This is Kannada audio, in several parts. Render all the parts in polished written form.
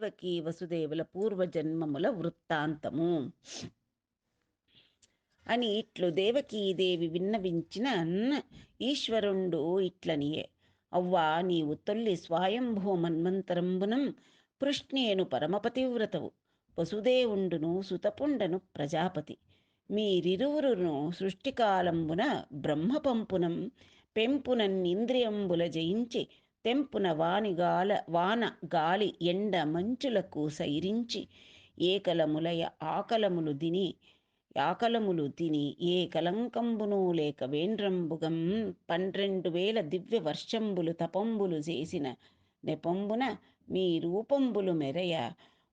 దేవకీ వసుదేవుల పూర్వజన్మముల వృత్తాంతము అని ఇట్లు దేవకీదేవి విన్నవించిన ఈశ్వరుండు ఇట్లనియే. అవ్వా, నీవు తొల్లి స్వయంభూ మన్వంతరంబునం పృష్ణేను పరమపతివ్రతవు, వసుదేవుండును సుతపుండను ప్రజాపతి. మీరిరువురును సృష్టికాలంబున బ్రహ్మపంపునం పెంపునన్నింద్రియంబుల జయించి తెంపున వాన గాలి ఎండ మంచులకు సైరించి ఏకలములయ ఆకలములు తిని ఏ కలంకంబును లేక వేండ్రంబుగం 12,000 దివ్య వర్షంబులు తపంబులు చేసిన నెపంబున మీ రూపంబులు మెరయ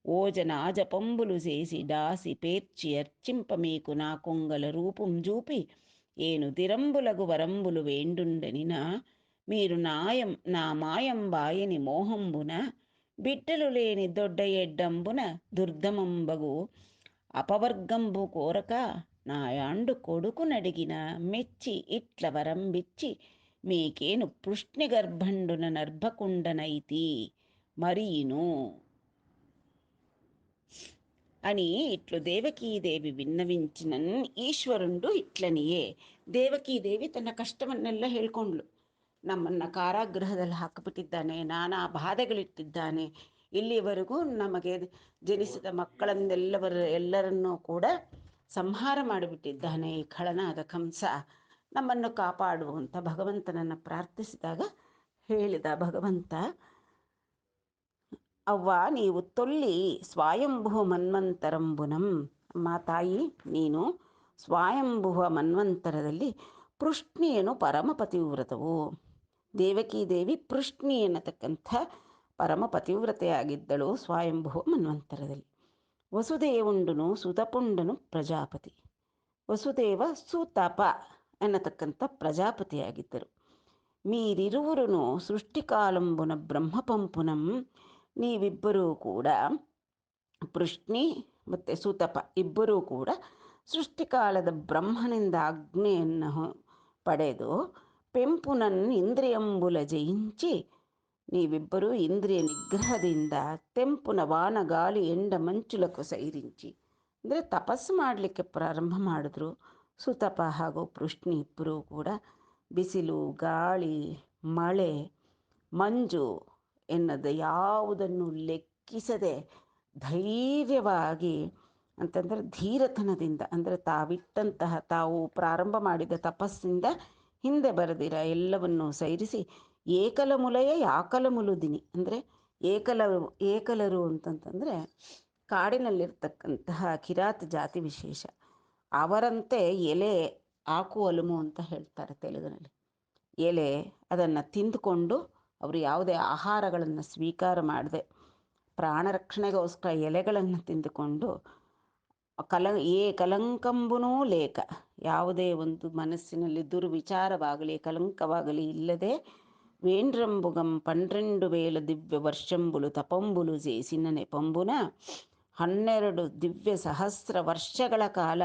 ఓజనాజపంబులు చేసి డాసి పేర్చి అర్చింప మీకు నా కొంగల రూపం జూపి ఏను దిరంబులగు వరంబులు వేండుండనిన మీరు నా మాయంబాయని మోహంబున బిడ్డలు లేని దొడ్డ ఎడ్డంబున దుర్దమంబగు అపవర్గంబు కోరక నాయాండు కొడుకునడిగిన మెచ్చి ఇట్ల వరంబిచ్చి మీకేను పృష్ణి గర్భండున నర్భకుండనైతి మరీను అని ఇట్లు దేవకీదేవి ವಿನ್ನವಿಂಚಿನನ್ ಈಶ್ವರುಂಡು ಇಟ್ಲನಿಯೇ. ದೇವಕೀದೇವಿ ತನ್ನ ಕಷ್ಟವನ್ನೆಲ್ಲ ಹೇಳ್ಕೊಂಡ್ಳು. ನಮ್ಮನ್ನು ಕಾರಾಗೃಹದಲ್ಲಿ ಹಾಕಿಬಿಟ್ಟಿದ್ದಾನೆ, ನಾನಾ ಬಾಧೆಗಳಿಟ್ಟಿದ್ದಾನೆ, ಇಲ್ಲಿವರೆಗೂ ನಮಗೆ ಜನಿಸಿದ ಎಲ್ಲರನ್ನೂ ಕೂಡ ಸಂಹಾರ ಮಾಡಿಬಿಟ್ಟಿದ್ದಾನೆ ಈ ಖಳನಾದ ಕಂಸ. ನಮ್ಮನ್ನು ಕಾಪಾಡುವಂತ ಭಗವಂತನನ್ನು ಪ್ರಾರ್ಥಿಸಿದಾಗ ಹೇಳಿದ ಭಗವಂತ, ಅವ್ವ ನೀವು ತೊಲ್ಲಿ ಸ್ವಾಯಂಭುವ ಮನ್ವಂತರಂಬುನಂ. ಅಮ್ಮ ತಾಯಿ, ನೀನು ಸ್ವಾಯಂಭುವ ಮನ್ವಂತರದಲ್ಲಿ ಪೃಷ್ಣಿಯನು ಪರಮ ಪತಿವ್ರತವು. ದೇವಕೀದೇವಿ ಪೃಷ್ಣಿ ಎನ್ನತಕ್ಕಂಥ ಪರಮ ಪತಿವ್ರತೆಯಾಗಿದ್ದಳು ಸ್ವಯಂಭುವ ಮನ್ವಂತರದಲ್ಲಿ. ವಸುದೇವುಂಡುನು ಸುತಪುಂಡನು ಪ್ರಜಾಪತಿ. ವಸುದೇವ ಸುತಪ ಎನ್ನತಕ್ಕಂಥ ಪ್ರಜಾಪತಿಯಾಗಿದ್ದರು. మీరిరువురును సృష్టికాలంబున బ్రహ్మపంపునం. ನೀವಿಬ್ಬರೂ ಕೂಡ ಪೃಷ್ಣಿ ಮತ್ತು ಸುತಪ ಇಬ್ಬರೂ ಕೂಡ ಸೃಷ್ಟಿಕಾಲದ ಬ್ರಹ್ಮನಿಂದ ಆಜ್ಞೆಯನ್ನು ಪಡೆದು ಪೆಂಪುನನ್ನು ಇಂದ್ರಿಯಂಬುಲ ಜయింಚಿ, ನೀವಿಬ್ಬರೂ ಇಂದ್ರಿಯ ನಿಗ್ರಹದಿಂದ ತೆಂಪುನ ವಾನ ಗಾಳಿ ಎಂಡ ಮಂಚುలకు ಸೈరించి ಅಂದರೆ ತಪಸ್ಸು ಮಾಡಲಿಕ್ಕೆ ಪ್ರಾರಂಭ ಮಾಡಿದ್ರು. ಸುತಪ ಹಾಗೂ ಪೃಷ್ಣಿ ಇಬ್ಬರೂ ಕೂಡ ಬಿಸಿಲು, ಗಾಳಿ, ಮಳೆ, ಮಂಜು ಎನ್ನದು ಯಾವುದನ್ನು ಲೆಕ್ಕಿಸದೆ ಧೈರ್ಯವಾಗಿ ಅಂತಂದರೆ ಧೀರತನದಿಂದ, ಅಂದರೆ ತಾವು ಪ್ರಾರಂಭ ಮಾಡಿದ ತಪಸ್ಸಿಂದ ಹಿಂದೆ ಬರೆದಿರ ಎಲ್ಲವನ್ನು ಸೈರಿಸಿ ಏಕಲಮುಲಯ ಯಾಕಲಮುಲುದಿನಿ, ಅಂದರೆ ಏಕಲರು ಅಂತಂತಂದರೆ ಕಾಡಿನಲ್ಲಿರ್ತಕ್ಕಂತಹ ಕಿರಾತ ಜಾತಿ ವಿಶೇಷ. ಅವರಂತೆ ಎಲೆ ಆಕು ಅಲುಮು ಅಂತ ಹೇಳ್ತಾರೆ ತೆಲುಗಿನಲ್ಲಿ. ಎಲೆ ಅದನ್ನು ತಿಂದುಕೊಂಡು ಅವರು ಯಾವುದೇ ಆಹಾರಗಳನ್ನು ಸ್ವೀಕಾರ ಮಾಡದೆ ಪ್ರಾಣರಕ್ಷಣೆಗೋಸ್ಕರ ಎಲೆಗಳನ್ನು ತಿಂದುಕೊಂಡು ಕಲಂಕಂಬುನೂ ಲೇಕ, ಯಾವುದೇ ಒಂದು ಮನಸ್ಸಿನಲ್ಲಿ ದುರ್ವಿಚಾರವಾಗಲಿ ಕಲಂಕವಾಗಲಿ ಇಲ್ಲದೆ వేండ్రంబుగం 12,000 ದಿವ್ಯ ವರ್ಷಂಬುಲು ತಪಂಬುಲು చేసిన ನೆಪಂಬುನ 12 ದಿವ್ಯ ಸಹಸ್ರ ವರ್ಷಗಳ ಕಾಲ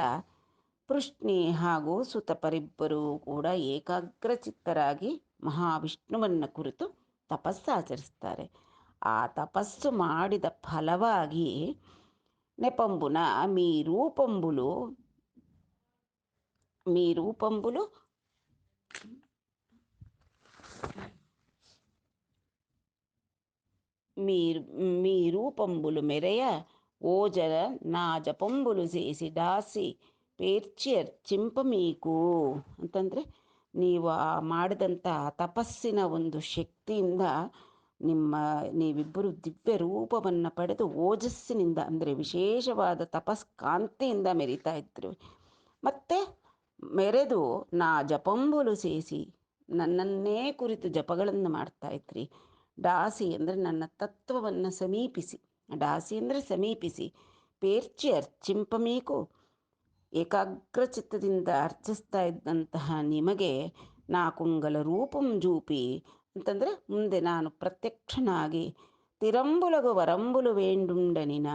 ಪೃಷ್ಣಿ ಹಾಗೂ ಸುತಪರಿಬ್ಬರೂ ಕೂಡ ಏಕಾಗ್ರಚಿತ್ತರಾಗಿ ಮಹಾವಿಷ್ಣುವನ್ನು ಕುರಿತು ತಪಸ್ಸಾಚರಿಸ್ತಾರೆ. ಆ ತಪಸ್ಸು ಮಾಡಿದ ಫಲವಾಗಿ ನೆಪಂಬುನ మీ రూపంబులు మీ రూపంబులు మెరయ ఓజర నా జపంబులు చేసి ದಾಸಿ ಪೇರ್ಚಿ ಅರ್ಚಿಂಪ మీకు ಅಂತಂದರೆ ನೀವು ಮಾಡಿದಂಥ ತಪಸ್ಸಿನ ಒಂದು ಶಕ್ತಿಯಿಂದ ನೀವಿಬ್ಬರು ದಿವ್ಯ ರೂಪವನ್ನು ಪಡೆದು ಓಜಸ್ಸಿನಿಂದ ಅಂದರೆ ವಿಶೇಷವಾದ ತಪಸ್ಕಾಂತಿಯಿಂದ ಮೆರಿತಾ ಇದ್ರು. ಮತ್ತು ಮೆರೆದು ನಾ ಜಪಂಬುಲು ಸೇಸಿ ನನ್ನನ್ನೇ ಕುರಿತು ಜಪಗಳನ್ನು ಮಾಡ್ತಾ ಇದ್ರಿ. ದಾಸಿ ಅಂದರೆ ನನ್ನ ತತ್ವವನ್ನು ಸಮೀಪಿಸಿ, ದಾಸಿ ಅಂದರೆ ಸಮೀಪಿಸಿ, ಪೇರ್ಚಿ ಅರ್ಚಿಂಪ మీకు ಏಕಾಗ್ರಚಿತ್ತದಿಂದ ಅರ್ಚಿಸ್ತಾ ಇದ್ದಂತಹ ನಿಮಗೆ ನಾ ಕುಂಗಲ ರೂಪಂ ಜೂಪಿ ಅಂತಂದರೆ ಮುಂದೆ ನಾನು ಪ್ರತ್ಯಕ್ಷನಾಗಿ ತಿರಂಬುಲಗು ವರಂಬುಲು ವೇಂಡುಂಡನಿನ.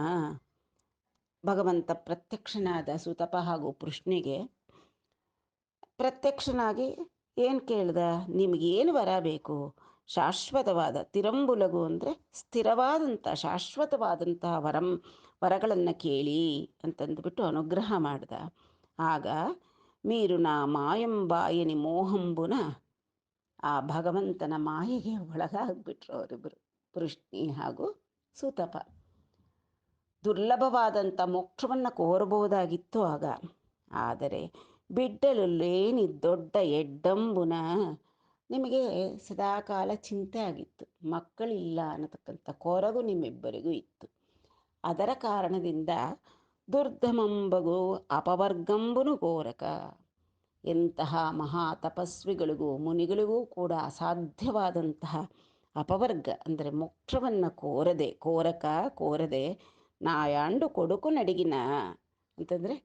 ಭಗವಂತ ಪ್ರತ್ಯಕ್ಷನಾದ ಸುತಪ ಹಾಗೂ ಪೃಷ್ಣಿಗೆ ಪ್ರತ್ಯಕ್ಷನಾಗಿ ಏನು ಕೇಳ್ದ, ನಿಮಗೇನು ವರ ಬೇಕು, ಶಾಶ್ವತವಾದ ತಿರಂಬುಲಗು ಅಂದರೆ ಸ್ಥಿರವಾದಂಥ ಶಾಶ್ವತವಾದಂತಹ ವರಗಳನ್ನು ಕೇಳಿ ಅಂತಂದುಬಿಟ್ಟು ಅನುಗ್ರಹ ಮಾಡ್ದ. ಆಗ మీరు నా ಮಾಯಂಬಾಯನಿ ಮೋಹಂಬುನ ಆ ಭಗವಂತನ ಮಾಯೆಗೆ ಒಳಗಾಗ್ಬಿಟ್ರು ಅವರಿಬ್ಬರು, ಪೃಷ್ಣಿ ಹಾಗೂ ಸುತಪ. ದುರ್ಲಭವಾದಂಥ ಮೋಕ್ಷವನ್ನು ಕೋರಬಹುದಾಗಿತ್ತು ಆಗ. ಆದರೆ ಬಿಡ್ಡಲು ಲೇನಿ ದೊಡ್ಡ ಎಡ್ಡಂಬುನ, ನಿಮಗೆ ಸದಾಕಾಲ ಚಿಂತೆ ಆಗಿತ್ತು, ಮಕ್ಕಳಿಲ್ಲ ಅನ್ನತಕ್ಕಂಥ ಕೊರಗು ನಿಮ್ಮಿಬ್ಬರಿಗೂ ಇತ್ತು. ಅದರ ಕಾರಣದಿಂದ ದುರ್ಧಮಂಬಗು ಅಪವರ್ಗಂಬುನು ಕೋರಕ, ಎಂತಹ ಮಹಾ ತಪಸ್ವಿಗಳಿಗೂ ಮುನಿಗಳಿಗೂ ಕೂಡ ಅಸಾಧ್ಯವಾದಂತಹ ಅಪವರ್ಗ ಅಂದರೆ ಮೋಕ್ಷವನ್ನು ಕೋರದೆ ನಾಯಾಂಡು ಕೊಡುಕು ನಡಿಗಿನ ಅಂತಂದರೆ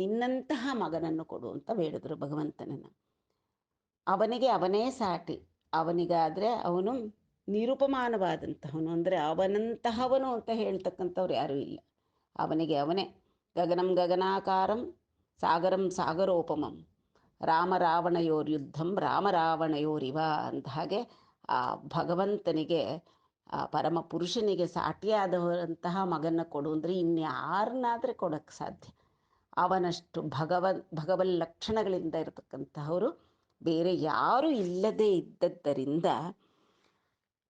ನಿನ್ನಂತಹ ಮಗನನ್ನು ಕೊಡು ಅಂತ ಬೇಡಿದ್ರು ಭಗವಂತನನ್ನು. ಅವನಿಗೆ ಅವನೇ ಸಾಟಿ, ಅವನಿಗಾದರೆ ಅವನು ನಿರುಪಮಾನವಾದಂತಹವನು, ಅಂದರೆ ಅವನಂತಹವನು ಅಂತ ಹೇಳ್ತಕ್ಕಂಥವ್ರು ಯಾರೂ ಇಲ್ಲ. ಅವನಿಗೆ ಅವನೇ ಗಗನಂ ಗಗನಾಕಾರಂ ಸಾಗರಂ ಸಾಗರೋಪಮಂ ರಾಮರಾವಣಯೋರ್ಯುದ್ಧಂ ರಾಮರಾವಣಯೋರಿವ ಅಂದ ಹಾಗೆ ಆ ಭಗವಂತನಿಗೆ, ಆ ಪರಮ ಪುರುಷನಿಗೆ ಸಾಟಿಯಾದವರಂತಹ ಮಗನ ಕೊಡು ಅಂದರೆ ಇನ್ಯಾರನ್ನಾದರೆ ಕೊಡೋಕ್ಕೆ ಸಾಧ್ಯ. ಅವನಷ್ಟು ಭಗವಲ್ ಲಕ್ಷಣಗಳಿಂದ ಇರತಕ್ಕಂತಹವರು ಬೇರೆ ಯಾರೂ ಇಲ್ಲದೇ ಇದ್ದದ್ದರಿಂದ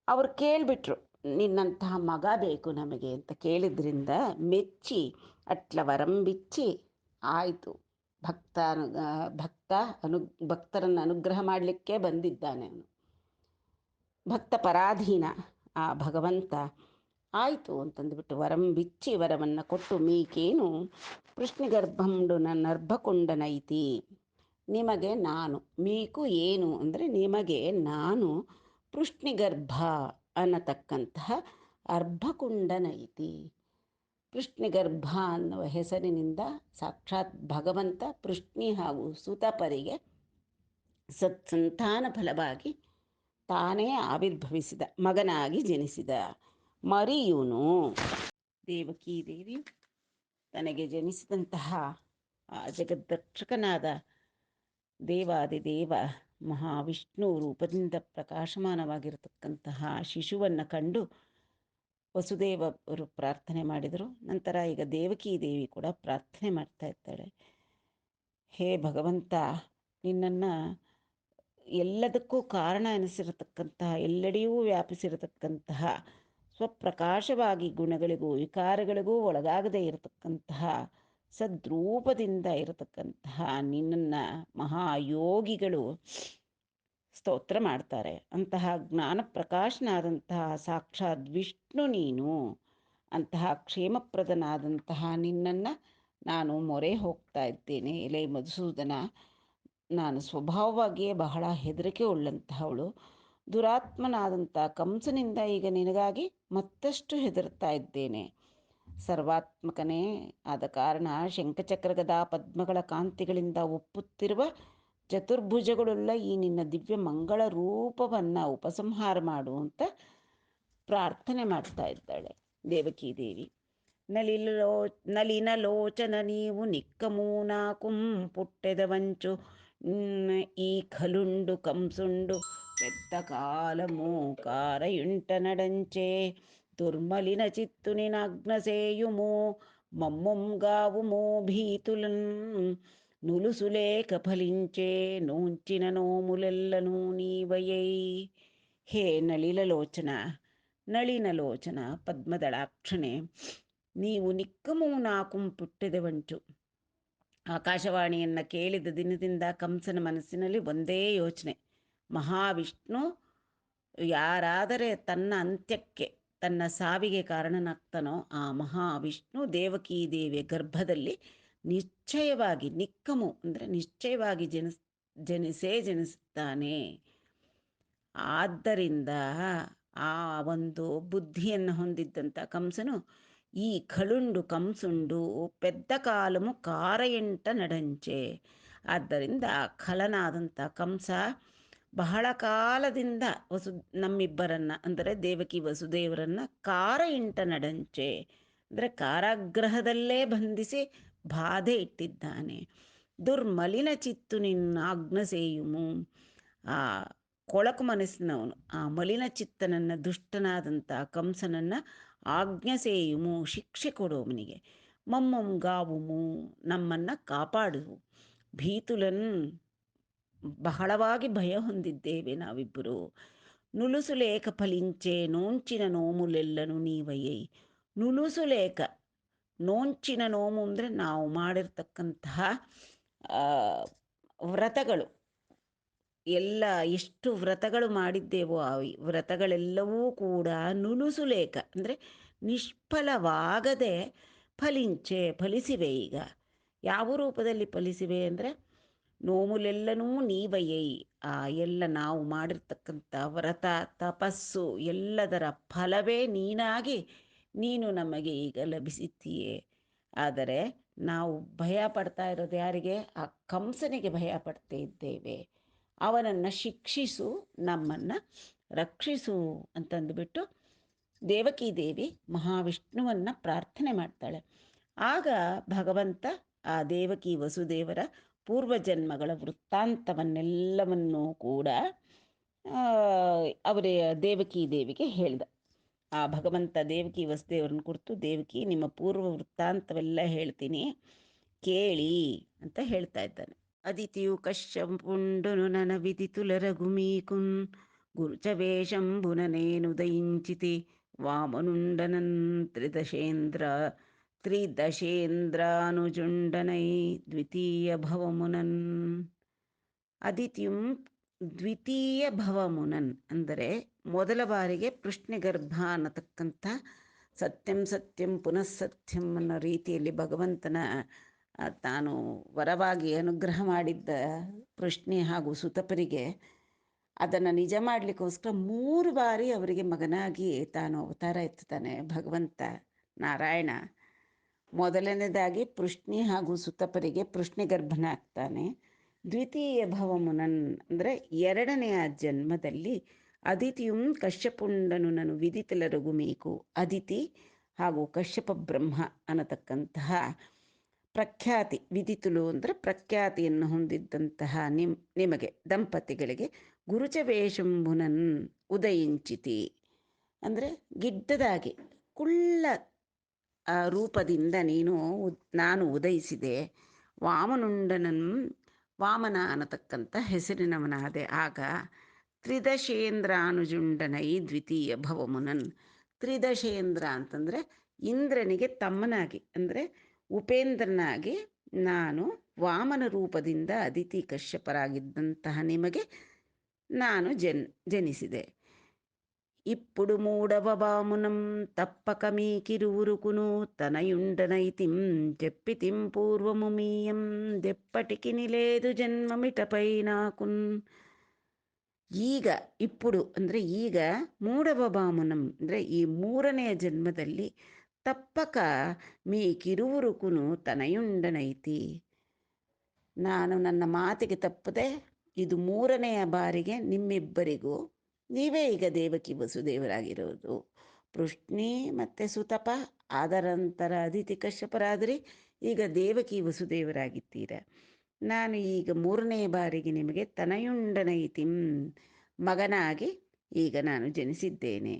ಅವ್ರು ಕೇಳಿಬಿಟ್ರು, ನಿನ್ನಂತಹ ಮಗ ಬೇಕು ನಮಗೆ ಅಂತ ಕೇಳಿದ್ರಿಂದ ಮೆಚ್ಚಿ ಅಟ್ಲ ವರಂಬಿಚ್ಚಿ ಆಯಿತು. ಭಕ್ತರನ್ನು ಅನುಗ್ರಹ ಮಾಡಲಿಕ್ಕೆ ಬಂದಿದ್ದಾನೆ ಅವನು, ಭಕ್ತ ಪರಾಧೀನ ಆ ಭಗವಂತ. ಆಯಿತು ಅಂತಂದುಬಿಟ್ಟು ವರಂ ಬಿಚ್ಚಿ ವರವನ್ನು ಕೊಟ್ಟು, ಮೀಕೇನು ಕೃಷ್ಣಗರ್ಭಂಡು ನರ್ಭಕೊಂಡನೈತಿ, ನಿಮಗೆ ನಾನು, ಮೀಕು ಏನು ಅಂದರೆ ನಿಮಗೆ ನಾನು ಪೃಷ್ಣಿಗರ್ಭ ಅನ್ನತಕ್ಕಂತಹ ಅರ್ಭಕುಂಡನೈತಿ. ಪೃಷ್ಣಿಗರ್ಭ ಅನ್ನುವ ಹೆಸರಿನಿಂದ ಸಾಕ್ಷಾತ್ ಭಗವಂತ ಪೃಷ್ಣಿ ಹಾಗೂ ಸುತಪರಿಗೆ ಸತ್ಸಂತಾನ ಫಲವಾಗಿ ತಾನೇ ಆವಿರ್ಭವಿಸಿದ, ಮಗನಾಗಿ ಜನಿಸಿದ. ಮರಿಯುನು ದೇವಕೀ ದೇವಿ ತನಗೆ ಜನಿಸಿದಂತಹ ಜಗದ್ರಕ್ಷಕನಾದ ದೇವಾದಿದೇವ ಮಹಾವಿಷ್ಣು ರೂಪದಿಂದ ಪ್ರಕಾಶಮಾನವಾಗಿರತಕ್ಕಂತಹ ಶಿಶುವನ್ನು ಕಂಡು ವಸುದೇವರು ಪ್ರಾರ್ಥನೆ ಮಾಡಿದರು. ನಂತರ ಈಗ ದೇವಕೀ ದೇವಿ ಕೂಡ ಪ್ರಾರ್ಥನೆ ಮಾಡ್ತಾ ಇದ್ದಾಳೆ, ಹೇ ಭಗವಂತ, ನಿನ್ನನ್ನು ಎಲ್ಲದಕ್ಕೂ ಕಾರಣ ಎನಿಸಿರತಕ್ಕಂತಹ, ಎಲ್ಲೆಡೆಯೂ ವ್ಯಾಪಿಸಿರತಕ್ಕಂತಹ, ಸ್ವಪ್ರಕಾಶವಾಗಿ ಗುಣಗಳಿಗೂ ವಿಕಾರಗಳಿಗೂ ಒಳಗಾಗದೇ ಇರತಕ್ಕಂತಹ ಸದ್ರೂಪದಿಂದ ಇರತಕ್ಕಂತಹ ನಿನ್ನನ್ನು ಮಹಾಯೋಗಿಗಳು ಸ್ತೋತ್ರ ಮಾಡ್ತಾರೆ. ಅಂತಹ ಜ್ಞಾನ ಪ್ರಕಾಶನಾದಂತಹ ಸಾಕ್ಷಾತ್ ವಿಷ್ಣು ನೀನು, ಅಂತಹ ಕ್ಷೇಮಪ್ರದನಾದಂತಹ ನಿನ್ನನ್ನು ನಾನು ಮೊರೆ ಹೋಗ್ತಾ ಇದ್ದೇನೆ. ಎಲೆ ಮಧುಸೂದನ, ನಾನು ಸ್ವಭಾವವಾಗಿಯೇ ಬಹಳ ಹೆದರಿಕೆ ಉಳ್ಳಂತಹವಳು, ದುರಾತ್ಮನಾದಂಥ ಕಂಸನಿಂದ ಈಗ ನಿನಗಾಗಿ ಮತ್ತಷ್ಟು ಹೆದರ್ತಾ ಇದ್ದೇನೆ. ಸರ್ವಾತ್ಮಕನೇ ಆದ ಕಾರಣ ಶಂಖಚಕ್ರ ಗದಾ ಪದ್ಮಗಳ ಕಾಂತಿಗಳಿಂದ ಒಪ್ಪುತ್ತಿರುವ ಚತುರ್ಭುಜಗಳುಳ್ಳ ಈ ನಿನ್ನ ದಿವ್ಯ ಮಂಗಳ ರೂಪವನ್ನು ಉಪಸಂಹಾರ ಮಾಡು ಅಂತ ಪ್ರಾರ್ಥನೆ ಮಾಡ್ತಾ ಇದ್ದಾಳೆ ದೇವಕೀ ದೇವಿ. ನಲಿನ ಲೋಚನ ನೀವು ನಿಕ್ಕಮೂನಾಕುಂ ಪುಟ್ಟೆದವಂಚು ಈ ಖಲುಂಡು ಕಂಸುಂಡು పెద్ద కాలము కారయుంట నడంచే దుర్మలిన చిత్తు నినగ్నసేయుము మమ్ముంగావుము భీతులన్ నులుసులేక ఫలించే నూంచిన నోములెల్లను ನೀವಯೈ. ಹೇ ನಳಿನಲೋಚನ ಪದ್ಮದಳಾಕ್ಷಣೆ, ನೀವು ನಿಕ್ಕಮೂನಾಕುಂ ಪುಟ್ಟೆದವಂಚು. ಆಕಾಶವಾಣಿಯನ್ನು ಕೇಳಿದ ದಿನದಿಂದ ಕಂಸನ ಮನಸ್ಸಿನಲ್ಲಿ ಒಂದೇ ಯೋಚನೆ, ಮಹಾವಿಷ್ಣು ಯಾರಾದರೆ ತನ್ನ ಅಂತ್ಯಕ್ಕೆ, ತನ್ನ ಸಾವಿಗೆ ಕಾರಣನಾಗ್ತಾನೋ ಆ ಮಹಾವಿಷ್ಣು ದೇವಕೀ ದೇವಿಯ ಗರ್ಭದಲ್ಲಿ ನಿಶ್ಚಯವಾಗಿ, ನಿಕ್ಕಮು ಅಂದರೆ ನಿಶ್ಚಯವಾಗಿ ಜನಿಸುತ್ತಾನೆ. ಆದ್ದರಿಂದ ಆ ಒಂದು ಬುದ್ಧಿಯನ್ನು ಹೊಂದಿದ್ದಂಥ ಕಂಸನು ಈ ಖಳುಂಡು ಕಂಸುಂಡು ಪೆದ್ದ ಕಾಲಮು ಕಾರಯಂಟ ನಡಂಚೆ, ಆದ್ದರಿಂದ ಖಲನಾದಂಥ ಕಂಸ ಬಹಳ ಕಾಲದಿಂದ ನಮ್ಮಿಬ್ಬರನ್ನು ಅಂದರೆ ದೇವಕಿ ವಸುದೇವರನ್ನು ಕಾರಯಂಟ ನಡಂಚೆ ಅಂದರೆ ಕಾರಾಗೃಹದಲ್ಲೇ ಬಂಧಿಸಿ ಬಾಧೆ ಇಟ್ಟಿದ್ದಾನೆ. ದುರ್ಮಲಿನ ಚಿತ್ತು ನಿನ್ನ ಆಜ್ಞಸೇಯುಮು, ಆ ಕೊಳಕು ಮನಸ್ಸಿನವನು, ಆ ಮಲಿನ ಚಿತ್ತನನ್ನು, ದುಷ್ಟನಾದಂಥ ಕಂಸನನ್ನು ಆಜ್ಞಸೇಯುಮು, ಶಿಕ್ಷೆ ಕೊಡೋವನಿಗೆ, ಮಮ್ಮಂ ಗಾವುಮು, ನಮ್ಮನ್ನು ಕಾಪಾಡು, ಭೀತುಲನ್, ಬಹಳವಾಗಿ ಭಯ ಹೊಂದಿದ್ದೇವೆ ನಾವಿಬ್ಬರು, ನುಲುಸುಲೇಖ ಫಲಿಂಚೆ ನೋಂಚಿನ ನೋಮುಲೆಲ್ಲನು ನೀವಯ್ಯೈ. ನುಲುಸುಲೇಖ, ನೋಂಚಿನ ನೋಮು ಅಂದರೆ ನಾವು ಮಾಡಿರ್ತಕ್ಕಂತಹ ವ್ರತಗಳು ಎಲ್ಲ, ಎಷ್ಟು ವ್ರತಗಳು ಮಾಡಿದ್ದೇವೋ ಆ ವ್ರತಗಳೆಲ್ಲವೂ ಕೂಡ ನುಣುಸುಲೇಖ ಅಂದರೆ ನಿಷ್ಫಲವಾಗದೆ ಫಲಿಂಚೆ, ಫಲಿಸಿವೆ. ಈಗ ಯಾವ ರೂಪದಲ್ಲಿ ಫಲಿಸಿವೆ ಅಂದರೆ ನೋಮುಲೆಲ್ಲನೂ ನೀವಯ್ಯೈ, ಆ ಎಲ್ಲ ನಾವು ಮಾಡಿರ್ತಕ್ಕಂಥ ವ್ರತ ತಪಸ್ಸು ಎಲ್ಲದರ ಫಲವೇ ನೀನಾಗಿ ನೀನು ನಮಗೆ ಈಗ ಲಭಿಸಿದ್ದೀಯೇ. ಆದರೆ ನಾವು ಭಯ ಪಡ್ತಾ ಇರೋದು ಯಾರಿಗೆ? ಆ ಕಂಸನಿಗೆ ಭಯ ಪಡ್ತಾ ಇದ್ದೇವೆ. ಅವನನ್ನು ಶಿಕ್ಷಿಸು, ನಮ್ಮನ್ನು ರಕ್ಷಿಸು ಅಂತಂದುಬಿಟ್ಟು ದೇವಕೀ ದೇವಿ ಮಹಾವಿಷ್ಣುವನ್ನು ಪ್ರಾರ್ಥನೆ ಮಾಡ್ತಾಳೆ. ಆಗ ಭಗವಂತ ಆ ದೇವಕಿ ವಸುದೇವರ ಪೂರ್ವಜನ್ಮಗಳ ವೃತ್ತಾಂತವನ್ನೆಲ್ಲವನ್ನೂ ಕೂಡ ಅವರ ದೇವಕೀ ದೇವಿಗೆ ಹೇಳ್ದ. ಆ ಭಗವಂತ ದೇವಕಿ ವಸುದೇವರನ್ನು ಕುರಿತು, ದೇವಕಿ ನಿಮ್ಮ ಪೂರ್ವ ವೃತ್ತಾಂತವೆಲ್ಲ ಹೇಳ್ತೀನಿ ಕೇಳಿ ಅಂತ ಹೇಳ್ತಾ ಇದ್ದಾನೆ. ಅದಿತಿಯು ಕಶ್ಯಪುಂಡುನು ನನ ವಿದಿತುಲರಗುಮೀಕುನ್ ಗುರುಚವೇಶಂಬುನನೇನು ದಯಿಂಚಿತಿ ವಾಮನುಂಡನನ್ ತ್ರಿದಶೇಂದ್ರಾನುಜುಂಡನೈ ದ್ವಿತೀಯ ಭವಮುನನ್. ಅದಿತಿಯುಂ ದ್ವಿತೀಯ ಭವಮುನನ್ ಅಂದರೆ ಮೊದಲ ಬಾರಿಗೆ ಪೃಷ್ಣಗರ್ಭ ಅನ್ನತಕ್ಕಂಥ ಸತ್ಯಂ ಸತ್ಯಂ ಪುನಃ ಸತ್ಯಂ ಅನ್ನೋ ರೀತಿಯಲ್ಲಿ ಭಗವಂತನ ತಾನು ವರವಾಗಿ ಅನುಗ್ರಹ ಮಾಡಿದ್ದ ಪೃಷ್ಣಿ ಹಾಗೂ ಸುತಪರಿಗೆ ಅದನ್ನು ನಿಜ ಮಾಡಲಿಕ್ಕೋಸ್ಕರ 3 ಬಾರಿ ಅವರಿಗೆ ಮಗನಾಗಿ ತಾನು ಅವತಾರ ಎತ್ತುತ್ತಾನೆ ಭಗವಂತ ನಾರಾಯಣ. ಮೊದಲನೇದಾಗಿ ಪೃಷ್ಣಿ ಹಾಗೂ ಸುತಪರಿಗೆ ಪೃಷ್ಣಿಗರ್ಭನಾಗ್ತಾನೆ. ದ್ವಿತೀಯ ಭವಮುನನ್ ಅಂದರೆ ಎರಡನೆಯ ಜನ್ಮದಲ್ಲಿ ಅದಿತಿಯುಂ ಕಶ್ಯಪುಂಡನು ನಾನು ವಿದಿತಲ ರಘುಮೀಕು, ಅದಿತಿ ಹಾಗೂ ಕಶ್ಯಪ ಬ್ರಹ್ಮ ಅನ್ನತಕ್ಕಂತಹ ಪ್ರಖ್ಯಾತಿ, ವಿದಿತುಲು ಅಂದರೆ ಪ್ರಖ್ಯಾತಿಯನ್ನು ಹೊಂದಿದ್ದಂತಹ ನಿಮಗೆ ದಂಪತಿಗಳಿಗೆ ಗುರುಚವೇಶಂಬುನನ್ ಉದಯಿಂಚಿತಿ ಅಂದರೆ ಗಿಡ್ಡದಾಗಿ ಕುಳ್ಳ ರೂಪದಿಂದ ನಾನು ಉದಯಿಸಿದೆ. ವಾಮನುಂಡನನ್, ವಾಮನ ಅನ್ನತಕ್ಕಂಥ ಹೆಸರಿನವನಾದೆ. ಆಗ ತ್ರಿದಶೇಂದ್ರಾನುಜುಂಡನೈ ದ್ವಿತೀಯ ಭವಮುನನ್, ತ್ರಿದಶೇಂದ್ರ ಅಂತಂದರೆ ಇಂದ್ರನಿಗೆ ತಮ್ಮನಾಗಿ ಅಂದರೆ ಉಪೇಂದ್ರನಾಗಿ ನಾನು ವಾಮನ ರೂಪದಿಂದ ಅದಿತಿ ಕಶ್ಯಪರಾಗಿದ್ದಂತಹ ನಿಮಗೆ ನಾನು ಜನಿಸಿದೆ. ఇప్పుడు మూడవ బామునం తప్పక మీకిరువురుకును తనయుండనైతిం చెప్పితిం పూర్వము మీయం దెప్పటికి నిలేదు జన్మమిటపై నాకున్. ಈಗ ఇప్పుడు ಅಂದರೆ ಈಗ ಮೂಡವ ಬಾಮುನಂ ಅಂದರೆ ಈ 3ನೇ ಜನ್ಮದಲ್ಲಿ ತಪ್ಪಕ ಮೀಕಿರುವುರುಕುನು ತನಯುಂಡನೈತಿ, ನಾನು ನನ್ನ ಮಾತಿಗೆ ತಪ್ಪದೆ ಇದು 3ನೆಯ ಬಾರಿಗೆ ನಿಮ್ಮಿಬ್ಬರಿಗೂ ನೀವೇ ಈಗ ದೇವಕಿ ವಸುದೇವರಾಗಿರೋದು. ಪೃಷ್ಣಿ ಮತ್ತು ಸುತಪ, ಅದರಂತರ ಅದಿತಿ ಕಶ್ಯಪರಾದ್ರಿ, ಈಗ ದೇವಕಿ ವಸುದೇವರಾಗಿದ್ದೀರ. ನಾನು ಈಗ 3ನೇ ಬಾರಿಗೆ ನಿಮಗೆ ತನಯುಂಡನೈತಿಂ ಮಗನಾಗಿ ಈಗ ನಾನು ಜನಿಸಿದ್ದೇನೆ.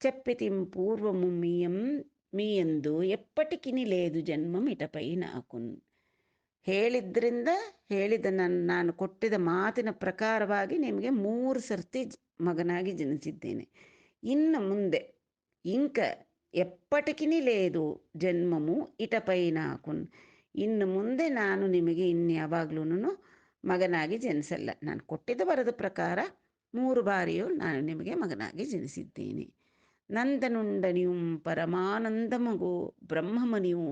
చెప్పితిం పూర్వము మీయందు ఎప్పటికిని లేదు జన్ಮಂ ఇటపై నాకున్. ಹೇಳಿದ ನಾನು ಕೊಟ್ಟಿದ ಮಾತಿನ ಪ್ರಕಾರವಾಗಿ ನಿಮಗೆ 3 ಸರ್ತಿ ಮಗನಾಗಿ ಜನಿಸಿದ್ದೇನೆ. ಇನ್ನು ಮುಂದೆ ಇಂಕ ಎಪ್ಪಟಿಕಿನಿ ಲೇದು ಜನ್ಮಮು ಇಟಪೈ ನಾಕುನ್, ಇನ್ನು ಮುಂದೆ ನಾನು ನಿಮಗೆ ಇನ್ಯಾವಾಗ್ಲೂ ಮಗನಾಗಿ ಜನಿಸಲ್ಲ. ನಾನು ಕೊಟ್ಟಿದ್ದ ವರದ ಪ್ರಕಾರ 3 ಬಾರಿಯೂ ನಾನು ನಿಮಗೆ ಮಗನಾಗಿ ಜನಿಸಿದ್ದೇನೆ. ನಂದನುಂಡನಿಯುಂ ಪರಮಾನಂದಮಗು ಬ್ರಹ್ಮಮನಿಯು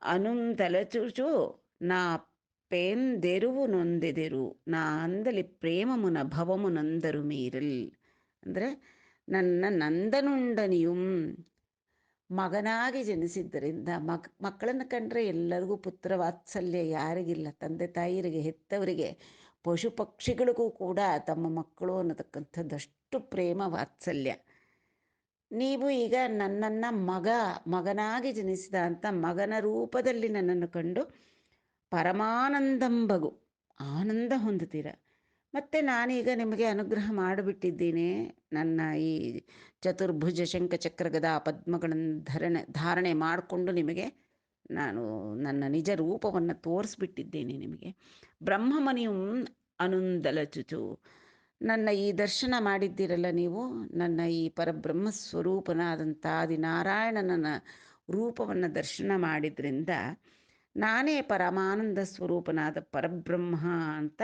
ಅನುಂತಲಚುಚು ನಾ ಪೇಂದೆರುವು ನೊಂದೆದೆರು ನಾ ಅಂದಲಿ ಪ್ರೇಮಮುನ ಭವಮುನಂದರು ಮೀರಲ್ ಅಂದರೆ ನನ್ನ ನಂದನುಂಡನಿಯು ಮಗನಾಗಿ ಜನಿಸಿದ್ದರಿಂದ ಮಕ್ಕಳನ್ನು ಕಂಡ್ರೆ ಎಲ್ಲರಿಗೂ ಪುತ್ರ ವಾತ್ಸಲ್ಯ ಯಾರಿಗಿಲ್ಲ. ತಂದೆ ತಾಯಿಯರಿಗೆ, ಹೆತ್ತವರಿಗೆ, ಪಶು ಪಕ್ಷಿಗಳಿಗೂ ಕೂಡ ತಮ್ಮ ಮಕ್ಕಳು ಅನ್ನತಕ್ಕಂಥದ್ದಷ್ಟು ಪ್ರೇಮ ವಾತ್ಸಲ್ಯ. ನೀವು ಈಗ ನನ್ನನ್ನು ಮಗನಾಗಿ ಜನಿಸಿದ ಅಂತ ಮಗನ ರೂಪದಲ್ಲಿ ನನ್ನನ್ನು ಕಂಡು ಪರಮಾನಂದಂಬಗು ಆನಂದ ಹೊಂದುತ್ತೀರ. ಮತ್ತು ನಾನೀಗ ನಿಮಗೆ ಅನುಗ್ರಹ ಮಾಡಿಬಿಟ್ಟಿದ್ದೀನಿ. ನನ್ನ ಈ ಚತುರ್ಭುಜ ಶಂಖಚಕ್ರ ಗದಾ ಪದ್ಮಗಳನ್ನು ಧಾರಣೆ ಮಾಡಿಕೊಂಡು ನಿಮಗೆ ನಾನು ನನ್ನ ನಿಜ ರೂಪವನ್ನು ತೋರಿಸ್ಬಿಟ್ಟಿದ್ದೇನೆ ನಿಮಗೆ. ಬ್ರಹ್ಮಮನಿಯುಂ ಅನುಂದಲಚುಚು, ನನ್ನ ಈ ದರ್ಶನ ಮಾಡಿದ್ದೀರಲ್ಲ ನೀವು, ನನ್ನ ಈ ಪರಬ್ರಹ್ಮ ಸ್ವರೂಪನಾದಂಥ ಆದಿನಾರಾಯಣನ ರೂಪವನ್ನು ದರ್ಶನ ಮಾಡಿದ್ರಿಂದ ನಾನೇ ಪರಮಾನಂದ ಸ್ವರೂಪನಾದ ಪರಬ್ರಹ್ಮ ಅಂತ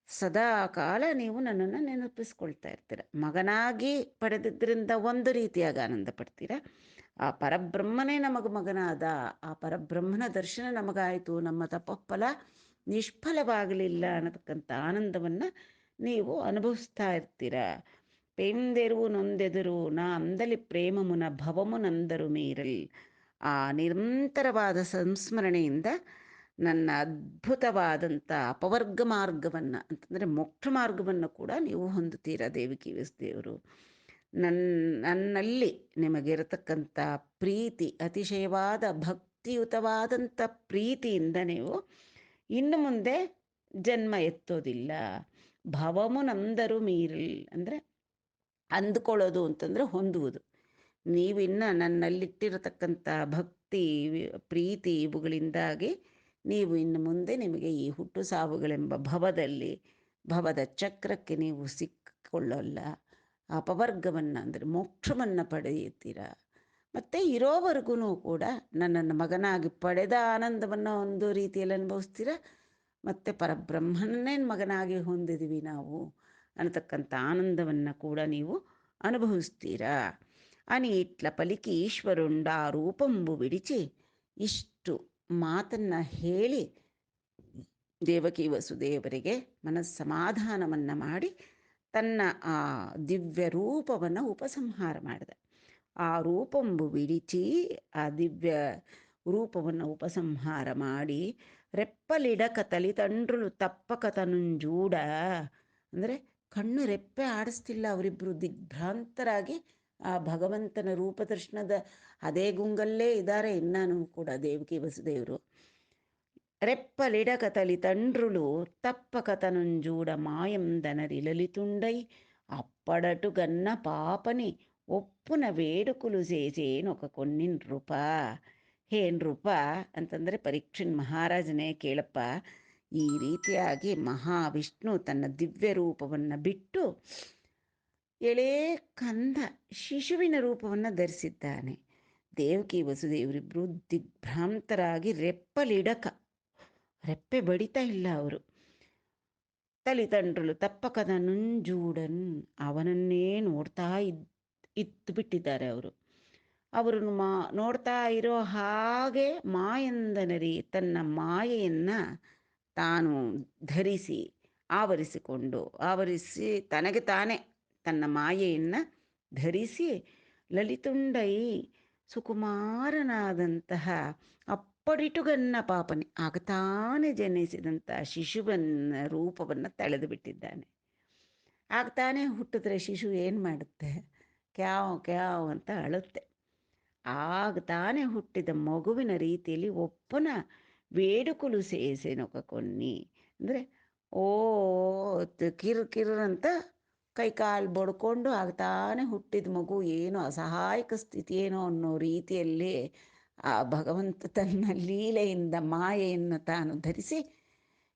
ಸದಾ ಕಾಲ ನೀವು ನನ್ನನ್ನು ನೆನಪಿಸ್ಕೊಳ್ತಾ ಇರ್ತೀರ. ಮಗನಾಗಿ ಪಡೆದಿದ್ದರಿಂದ ಒಂದು ರೀತಿಯಾಗಿ ಆನಂದ ಪಡ್ತೀರ. ಆ ಪರಬ್ರಹ್ಮನೇ ನಮಗೆ ಮಗನಾದ, ಆ ಪರಬ್ರಹ್ಮನ ದರ್ಶನ ನಮಗಾಯಿತು, ನಮ್ಮ ತಪಫಲ ನಿಷ್ಫಲವಾಗಲಿಲ್ಲ ಅನ್ನತಕ್ಕಂಥ ಆನಂದವನ್ನು ನೀವು ಅನುಭವಿಸ್ತಾ ಇರ್ತೀರ. ಪೆಂದೆರುವು ನೊಂದೆದುರು ನಾ ಅಂದಲಿ ಪ್ರೇಮಮುನ ಭವಮುನಂದರು ಮೀರಲ್. ಆ ನಿರಂತರವಾದ ಸಂಸ್ಮರಣೆಯಿಂದ ನನ್ನ ಅದ್ಭುತವಾದಂಥ ಅಪವರ್ಗ ಮಾರ್ಗವನ್ನು, ಅಂತಂದರೆ ಮೋಕ್ಷ ಮಾರ್ಗವನ್ನು ಕೂಡ ನೀವು ಹೊಂದುತ್ತೀರ ದೇವಕಿ ವಸುದೇವರು. ನನ್ನಲ್ಲಿ ನಿಮಗಿರತಕ್ಕಂಥ ಪ್ರೀತಿ, ಅತಿಶಯವಾದ ಭಕ್ತಿಯುತವಾದಂಥ ಪ್ರೀತಿಯಿಂದ ನೀವು ಇನ್ನು ಮುಂದೆ ಜನ್ಮ ಎತ್ತೋದಿಲ್ಲ. ಭವಮುನಂದರು ಮೀರಲ್ ಅಂದರೆ ಅಂದುಕೊಳ್ಳೋದು ಅಂತಂದರೆ ಹೊಂದುವುದು. ನೀವಿನ್ನು ನನ್ನಲ್ಲಿಟ್ಟಿರತಕ್ಕಂಥ ಭಕ್ತಿ, ಪ್ರೀತಿ ಇವುಗಳಿಂದಾಗಿ ನೀವು ಇನ್ನು ಮುಂದೆ ನಿಮಗೆ ಈ ಹುಟ್ಟು ಸಾವುಗಳೆಂಬ ಭವದ ಚಕ್ರಕ್ಕೆ ನೀವು ಸಿಕ್ಕಿಕೊಳ್ಳಲ್ಲ. ಅಪವರ್ಗವನ್ನು ಅಂದರೆ ಮೋಕ್ಷವನ್ನು ಪಡೆಯುತ್ತೀರ. ಮತ್ತು ಇರೋವರೆಗೂ ಕೂಡ ನನ್ನನ್ನು ಮಗನಾಗಿ ಪಡೆದ ಆನಂದವನ್ನು ಒಂದು ರೀತಿಯಲ್ಲಿ ಅನುಭವಿಸ್ತೀರ, ಮತ್ತು ಪರಬ್ರಹ್ಮನ್ನೇ ಮಗನಾಗಿ ಹೊಂದಿದ್ವಿ ನಾವು ಅನ್ನತಕ್ಕಂಥ ಆನಂದವನ್ನು ಕೂಡ ನೀವು ಅನುಭವಿಸ್ತೀರಾ అని ఇట్ల పలికి ఈశ్వరుండా రూపంబు విడిచి ಇಷ್ಟು ಮಾತನ್ನು ಹೇಳಿ ದೇವಕಿ ವಸುದೇವರಿಗೆ ಮನಸ್ಸಮಾಧಾನವನ್ನು ಮಾಡಿ ತನ್ನ ಆ ದಿವ್ಯ ರೂಪವನ್ನು ಉಪಸಂಹಾರ ಮಾಡಿದ. ಆ ರೂಪಂಬು ವಿಡಿಚಿ, ಆ ದಿವ್ಯ ರೂಪವನ್ನು ಉಪಸಂಹಾರ ಮಾಡಿ ರೆಪ್ಪಲಿಡಕ ತಲಿತಂಡ್ರುಲು ತಪ್ಪಕ ತನುಂಜೂಡ, ಅಂದರೆ ಕಣ್ಣು ರೆಪ್ಪೆ ಆಡಿಸ್ತಿಲ್ಲ ಅವರಿಬ್ಬರು, ದಿಗ್ಭ್ರಾಂತರಾಗಿ ಆ ಭಗವಂತನ ರೂಪದರ್ಶನದ ಅದೇ ಗುಂಗಲ್ಲೇ ಇದ್ದಾರೆ ಇನ್ನೂ ಕೂಡ ದೇವಕಿ ವಸುದೇವರು. ರೆಪ್ಪಲಿಡಕ ತಲಿತಂಡ್ರುಲು ತಪ್ಪಕ ತನುಂಜೂಡ మాయందనరిలలితుండై అప్పడటు గన్న పాపని ಒಪ್ಪುನ ವೇಡುಕುಲು ಸೇಸೇನೊಕ ಕೊನ್ನಿನ ನೃಪ. ಹೇ ನೃಪ ಅಂತಂದರೆ ಪರೀಕ್ಷಿನ್ ಮಹಾರಾಜನೇ ಕೇಳಪ್ಪ, ಈ ರೀತಿಯಾಗಿ ಮಹಾವಿಷ್ಣು ತನ್ನ ದಿವ್ಯ ರೂಪವನ್ನು ಬಿಟ್ಟು ಎಳೇ ಕಂದ ಶಿಶುವಿನ ರೂಪವನ್ನು ಧರಿಸಿದ್ದಾನೆ. ದೇವಕಿ ವಸುದೇವರಿಬ್ಬರು ದಿಗ್ಭ್ರಾಂತರಾಗಿ ರೆಪ್ಪೆ ಬಡಿತಾ ಇಲ್ಲ ಅವರು. ತಲಿತಂಡ್ರಲು ತಪ್ಪಕದ ನುಂಜೂಡನ್, ಅವನನ್ನೇ ನೋಡ್ತಾ ಇತ್ತು ಬಿಟ್ಟಿದ್ದಾರೆ ಅವರು. ಅವರನ್ನು ನೋಡ್ತಾ ಇರೋ ಹಾಗೆ ಮಾಯಂದನರಿ, ತನ್ನ ಮಾಯೆಯನ್ನು ತಾನು ಧರಿಸಿ ಆವರಿಸಿ ತನಗೆ ತಾನೇ ತನ್ನ ಮಾಯೆಯನ್ನು ಧರಿಸಿ ಲಲಿತುಂಡೈ, ಸುಕುಮಾರನಾದಂತಹ ಅಪ್ಪಡಿಟುಗನ್ನ ಪಾಪನೆ, ಆಗತಾನೆ ಜನಿಸಿದಂಥ ಶಿಶುವನ್ನ ರೂಪವನ್ನು ತಳೆದು ಬಿಟ್ಟಿದ್ದಾನೆ. ಆಗ್ತಾನೆ ಹುಟ್ಟಿದ್ರೆ ಶಿಶು ಏನು ಮಾಡುತ್ತೆ? ಕ್ಯಾವ್ ಕ್ಯಾವ್ ಅಂತ ಅಳುತ್ತೆ. ಆಗ್ತಾನೆ ಹುಟ್ಟಿದ ಮಗುವಿನ ರೀತಿಯಲ್ಲಿ ಒಪ್ಪನ ವೇಡುಕುಲು ಸೇಸೆನೊಕ ಕೊನ್ನಿ, ಅಂದರೆ ಓ ಕಿರ್ ಅಂತ ಕೈಕಾಲು ಬಡ್ಕೊಂಡು ಆಗ್ತಾನೆ ಹುಟ್ಟಿದ ಮಗು ಏನೋ ಅಸಹಾಯಕ ಸ್ಥಿತಿ ಏನೋ ಅನ್ನೋ ರೀತಿಯಲ್ಲಿ ಆ ಭಗವಂತ ತನ್ನ ಲೀಲೆಯಿಂದ ಮಾಯೆಯನ್ನು ತಾನು ಧರಿಸಿ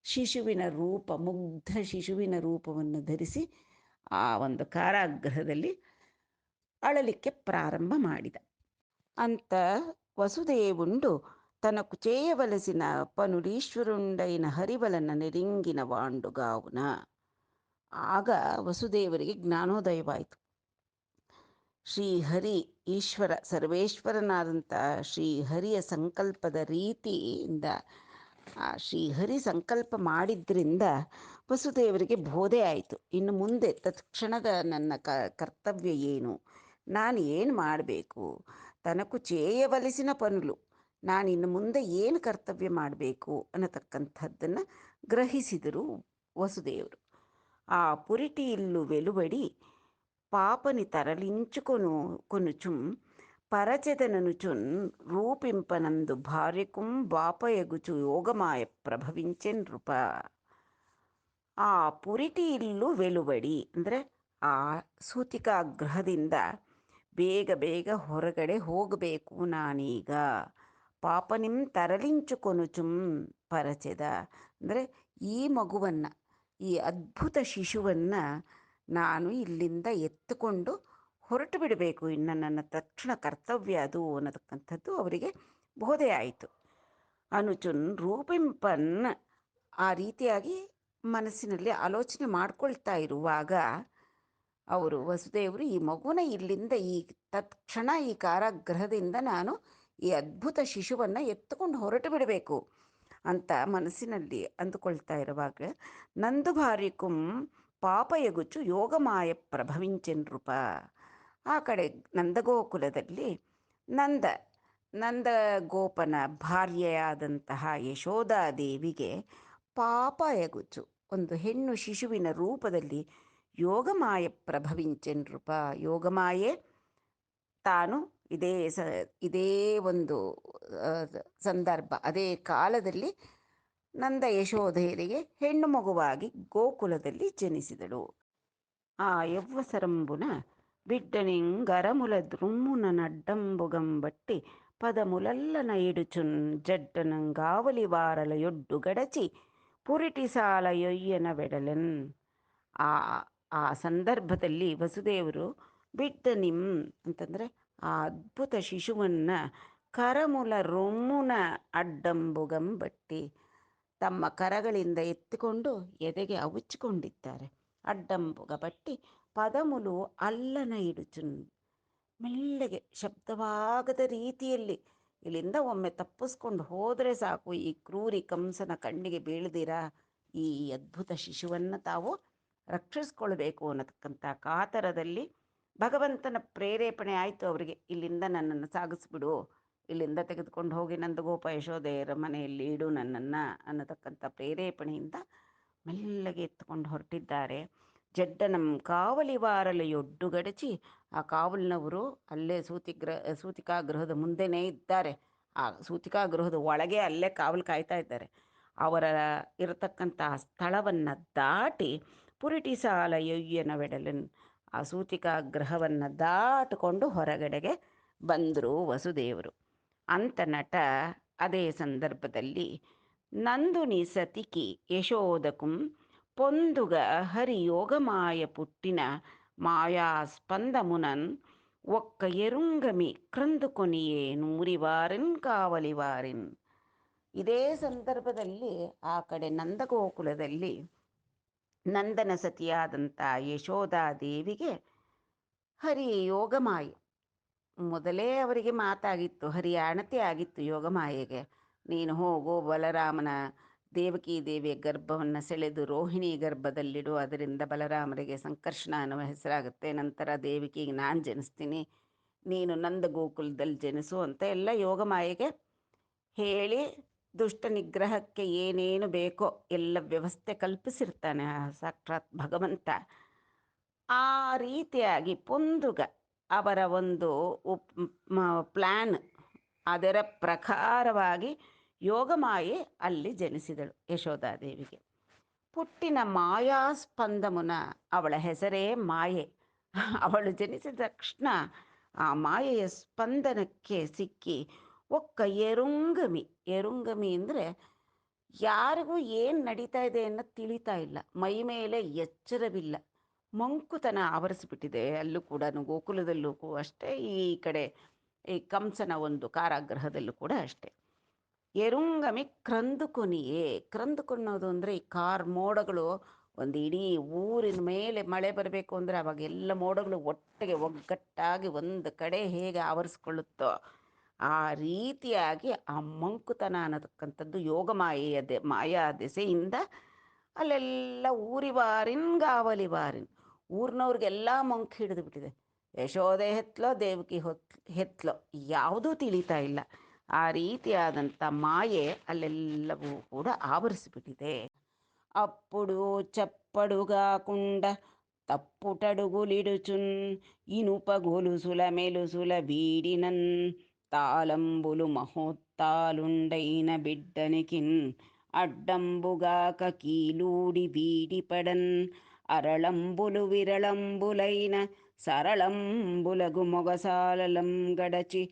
ಶಿಶುವಿನ ರೂಪ, ಮುಗ್ಧ ಶಿಶುವಿನ ರೂಪವನ್ನು ಧರಿಸಿ ಆ ಒಂದು ಕಾರಾಗೃಹದಲ್ಲಿ ಅಳಲಿಕ್ಕೆ ಪ್ರಾರಂಭ ಮಾಡಿದ. ಅಂತ ವಸುದೇವುಂಡು తనకు చేయవలసిన పనులీశ్వరుండైన హరివలన నెరింగిన వాండుగావున. ಆಗ ವಸುದೇವರಿಗೆ ಜ್ಞಾನೋದಯವಾಯಿತು. ಶ್ರೀಹರಿ ಈಶ್ವರ ಸರ್ವೇಶ್ವರನಾದಂಥ ಶ್ರೀಹರಿಯ ಸಂಕಲ್ಪದ ರೀತಿಯಿಂದ, ಆ ಶ್ರೀಹರಿ ಸಂಕಲ್ಪ ಮಾಡಿದ್ರಿಂದ ವಸುದೇವರಿಗೆ ಬೋಧೆ ಆಯಿತು. ಇನ್ನು ಮುಂದೆ ತತ್ಕ್ಷಣದ ನನ್ನ ಕರ್ತವ್ಯ ಏನು, ನಾನು ಏನು ಮಾಡಬೇಕು, ತನಕು చేయవలసిన పనులు, ನಾನು ಇನ್ನು ಮುಂದೆ ಏನು ಕರ್ತವ್ಯ ಮಾಡಬೇಕು ಅನ್ನತಕ್ಕಂಥದ್ದನ್ನು ಗ್ರಹಿಸಿದರು ವಸುದೇವರು. ఆ పురిటి ఇల్లు వెలువడి పాపని తరలించుకొనుచుం పరచెదననుచున్ రూపింపనందు భార్యకుం బాపయగుచు యోగమాయ ప్రభవించెన్ నృప. ಆ ಪುರಿಟಿ ಇಲ್ಲು వెలువడి ಅಂದರೆ ಆ ಸೂತಿಕಾ ಗೃಹದಿಂದ ಬೇಗ ಬೇಗ ಹೊರಗಡೆ ಹೋಗಬೇಕು ನಾನೀಗ. ಪಾಪನಿಂ ತರಲಿಂಚುಕೊನುಚುಂ ಪರಚೆದ ಅಂದರೆ ಈ ಮಗುವನ್ನು, ಈ ಅದ್ಭುತ ಶಿಶುವನ್ನು ನಾನು ಇಲ್ಲಿಂದ ಎತ್ತುಕೊಂಡು ಹೊರಟು ಬಿಡಬೇಕು, ಇನ್ನು ನನ್ನ ತಕ್ಷಣ ಕರ್ತವ್ಯ ಅದು ಅನ್ನತಕ್ಕಂಥದ್ದು ಅವರಿಗೆ ಬೋಧೆ ಆಯಿತು. ಅನುಚುನ್ ರೂಪಿಂಪನ್ ಆ ರೀತಿಯಾಗಿ ಮನಸ್ಸಿನಲ್ಲಿ ಆಲೋಚನೆ ಮಾಡ್ಕೊಳ್ತಾ ಇರುವಾಗ ಅವರು ವಸುದೇವರು ಈ ಮಗುನ ಇಲ್ಲಿಂದ ಈ ತತ್ಕ್ಷಣ ಈ ಕಾರಾಗೃಹದಿಂದ ನಾನು ಈ ಅದ್ಭುತ ಶಿಶುವನ್ನು ಎತ್ತುಕೊಂಡು ಹೊರಟು ಬಿಡಬೇಕು ಅಂತ ಮನಸ್ಸಿನಲ್ಲಿ ಅಂದುಕೊಳ್ತಾ ಇರುವಾಗ ನಂದು ಭಾರ್ಯಕುಂ ಪಾಪಯಗುಚು ಯೋಗಮಾಯ ಪ್ರಭವಿಂಚೆನ್ರುಪ. ಆ ಕಡೆ ನಂದಗೋಕುಲದಲ್ಲಿ ನಂದ ನಂದಗೋಪನ ಭಾರ್ಯೆಯಾದಂತಹ ಯಶೋಧಾದೇವಿಗೆ ಪಾಪಯಗುಚು ಒಂದು ಹೆಣ್ಣು ಶಿಶುವಿನ ರೂಪದಲ್ಲಿ ಯೋಗಮಾಯೆ ಪ್ರಭವಿಂಚೆನ್ರುಪ. ಯೋಗಮಾಯೆ ತಾನು ಇದೇ ಒಂದು ಸಂದರ್ಭ, ಅದೇ ಕಾಲದಲ್ಲಿ ನಂದ ಯಶೋಧೆಯರಿಗೆ ಹೆಣ್ಣು ಮಗುವಾಗಿ ಗೋಕುಲದಲ್ಲಿ ಜನಿಸಿದಳು. ಆ ಯವ್ವಸರಂಬುನ బిడ్డనింగరముల ద్రుమ్మున నడ్డంబుగం బట్టి పదములల్లన ఇడుచున్ జడ్డనంగావలి వారల యొడ్డు గడచి ಪುರಿಟಿಸಾಲ ಯೊಯ್ಯನ ಬೆಡಲನ್. ಆ ಆ ಸಂದರ್ಭದಲ್ಲಿ ವಸುದೇವರು ಬಿಡ್ಡನಿಂ ಅಂತಂದರೆ ಆ ಅದ್ಭುತ ಶಿಶುವನ್ನು ಕರಮುಲ ರೊಮ್ಮುನ ಅಡ್ಡಂಬುಗಂ ಬಟ್ಟಿ ತಮ್ಮ ಕರಗಳಿಂದ ಎತ್ತಿಕೊಂಡು ಎದೆಗೆ ಅವುಚಿಕೊಂಡಿದ್ದಾರೆ. ಅಡ್ಡಂಬುಗ ಬಟ್ಟಿ ಪದಮುಲು ಅಲ್ಲನ ಇಡುಚುನ್ ಮೆಲ್ಲಗೆ ಶಬ್ದವಾಗದ ರೀತಿಯಲ್ಲಿ ಇಲ್ಲಿಂದ ಒಮ್ಮೆ ತಪ್ಪಿಸ್ಕೊಂಡು ಹೋದರೆ ಸಾಕು, ಈ ಕ್ರೂರಿ ಕಂಸನ ಕಣ್ಣಿಗೆ ಬೀಳದಿರ ಈ ಅದ್ಭುತ ಶಿಶುವನ್ನು ತಾವು ರಕ್ಷಿಸ್ಕೊಳ್ಬೇಕು ಅನ್ನತಕ್ಕಂಥ ಕಾತರದಲ್ಲಿ ಭಗವಂತನ ಪ್ರೇರೇಪಣೆ ಆಯಿತು ಅವರಿಗೆ. ಇಲ್ಲಿಂದ ನನ್ನನ್ನು ಸಾಗಿಸ್ಬಿಡು, ಇಲ್ಲಿಂದ ತೆಗೆದುಕೊಂಡು ಹೋಗಿ ನಂದಗೋಪ ಯಶೋದೆಯರ ಮನೆಯಲ್ಲಿ ಇಡು ನನ್ನನ್ನು ಅನ್ನತಕ್ಕಂಥ ಪ್ರೇರೇಪಣೆಯಿಂದ ಮೆಲ್ಲಗೆ ಎತ್ತುಕೊಂಡು ಹೊರಟಿದ್ದಾರೆ. ಜಡ್ಡನಂ ಕಾವಲಿ ವಾರಲ ಒಡ್ಡು ಗಡಚಿ, ಆ ಕಾವಲಿನವರು ಅಲ್ಲೇ ಸೂತಿಕಾಗೃಹದ ಮುಂದೆನೇ ಇದ್ದಾರೆ. ಆ ಸೂತಿಕಾಗೃಹದ ಒಳಗೆ ಅಲ್ಲೇ ಕಾವಲು ಕಾಯ್ತಾ ಇದ್ದಾರೆ. ಅವರ ಇರತಕ್ಕಂತಹ ಸ್ಥಳವನ್ನು ದಾಟಿ ಪುರಿಟಿಸಾಲ ಯೊಯ್ಯನ ವೆಡಲನ್, ಆ ಸೂತಿಕಾಗೃಹವನ್ನು ದಾಟಿಕೊಂಡು ಹೊರಗಡೆಗೆ ಬಂದರು ವಸುದೇವರು. ಅಂತ ನಟ ಅದೇ ಸಂದರ್ಭದಲ್ಲಿ ನಂದುನಿ ಸತಿಕಿ ಯಶೋದಕುಂ పొందుగ హరి యోగమాయ పుట్టిన మాయాస్పందమునన్ ఒక్క ఎరుంగమి ಕ್ರಂದುಕೊನಿಯೇ ನೂರಿವಾರಿನ್ ಕಾವಲಿವಾರಿನ್. ಇದೇ ಸಂದರ್ಭದಲ್ಲಿ ಆ ಕಡೆ ನಂದಗೋಕುಲದಲ್ಲಿ ನಂದನ ಸತಿಯಾದಂಥ ಯಶೋಧಾದೇವಿಗೆ ಹರಿ ಯೋಗಮಾಯೆ ಮೊದಲೇ ಅವರಿಗೆ ಮಾತಾಗಿತ್ತು, ಹರಿಯ ಅಣತೆ ಆಗಿತ್ತು ಯೋಗಮಾಯೆಗೆ. ನೀನು ಹೋಗು ಬಲರಾಮನ ದೇವಕಿ ದೇವಿಯ ಗರ್ಭವನ್ನು ಸೆಳೆದು ರೋಹಿಣಿ ಗರ್ಭದಲ್ಲಿಡು, ಅದರಿಂದ ಬಲರಾಮರಿಗೆ ಸಂಕರ್ಷಣ ಅನ್ನುವ ಹೆಸರಾಗುತ್ತೆ, ನಂತರ ದೇವಕಿಗೆ ನಾನು ಜನಿಸ್ತೀನಿ, ನೀನು ನಂದ ಗೋಕುಲದಲ್ಲಿ ಜನಿಸು ಅಂತ ಎಲ್ಲ ಯೋಗಮಾಯೆಗೆ ಹೇಳಿ ದುಷ್ಟ ನಿಗ್ರಹಕ್ಕೆ ಏನೇನು ಬೇಕೋ ಎಲ್ಲ ವ್ಯವಸ್ಥೆ ಕಲ್ಪಿಸಿರ್ತಾನೆ ಸಾಕ್ಷಾತ್ ಭಗವಂತ. ಆ ರೀತಿಯಾಗಿ ಪೊಂದುಗ ಅವರ ಒಂದು ಪ್ಲ್ಯಾನ್, ಅದರ ಪ್ರಕಾರವಾಗಿ ಯೋಗಮಾಯೆ ಅಲ್ಲಿ ಜನಿಸಿದಳು ಯಶೋಧಾದೇವಿಗೆ. ಪುಟ್ಟಿನ ಮಾಯಾಸ್ಪಂದಮುನ, ಅವಳ ಹೆಸರೇ ಮಾಯೆ. ಅವಳು ಜನಿಸಿದ ತಕ್ಷಣ ಆ ಮಾಯೆಯ ಸ್ಪಂದನಕ್ಕೆ ಸಿಕ್ಕಿ ಒಕ್ಕ ಎರುಂಗಮಿ. ಎರುಂಗಮಿ ಅಂದರೆ ಯಾರಿಗೂ ಏನು ನಡೀತಾ ಇದೆ ಅನ್ನೋದು ತಿಳಿತಾ ಇಲ್ಲ, ಮೈ ಮೇಲೆ ಎಚ್ಚರವಿಲ್ಲ, ಮಂಕುತನ ಆವರಿಸಿಬಿಟ್ಟಿದೆ. ಅಲ್ಲೂ ಕೂಡ ಗೋಕುಲದಲ್ಲೂ ಅಷ್ಟೇ, ಈ ಕಡೆ ಈ ಕಂಸನ ಒಂದು ಕಾರಾಗೃಹದಲ್ಲೂ ಕೂಡ ಅಷ್ಟೇ. ಎರುಂಗಮಿ ಕ್ರಂದುಕೊನಿಯೇ. ಕ್ರಂದುಕೊನ್ನೋದು ಅಂದರೆ ಈ ಮೋಡಗಳು ಒಂದು ಇಡೀ ಊರಿನ ಮೇಲೆ ಮಳೆ ಬರಬೇಕು ಅಂದರೆ ಅವಾಗ ಎಲ್ಲ ಮೋಡಗಳು ಒಟ್ಟಿಗೆ ಒಗ್ಗಟ್ಟಾಗಿ ಒಂದು ಕಡೆ ಹೇಗೆ ಆವರಿಸ್ಕೊಳ್ಳುತ್ತೋ ಆ ರೀತಿಯಾಗಿ ಆ ಮಂಕುತನ ಅನ್ನತಕ್ಕಂಥದ್ದು ಯೋಗಮಾಯೆಯ ಮಾಯಾ ದೆಸೆಯಿಂದ ಅಲ್ಲೆಲ್ಲ ಊರಿವಾರಿನ್ ಗಾವಲಿವಾರಿನ್, ಊರಿನವ್ರಿಗೆಲ್ಲ ಮಂಕು ಹಿಡಿದು ಬಿಟ್ಟಿದೆ. ಯಶೋದೆ ಹೆತ್ಲೋ ದೇವಕಿ ಹೆತ್ಲೋ ಯಾವುದೂ ತಿಳಿತಾ ಇಲ್ಲ. ಆ ರೀತಿಯಾದಂಥ ಮಾಯೆ ಅಲ್ಲೆಲ್ಲವೂ ಕೂಡ ಆವರಿಸಿಬಿಟ್ಟಿದೆ. అప్పుడు చప్పడుగాకుండ తప్పుటడుగులిడుచున్ ఇనుప గొలుసుల మెలుసుల వీడినన్ తాళంబులు మహోత్తాలుండైన బిడ్డనికిన్ అడ్డంబుగాక కీలూడి వీడిపడన్ అరళంబులు విరళంబులైన సరళంబులగు మొగసాలలం గడచి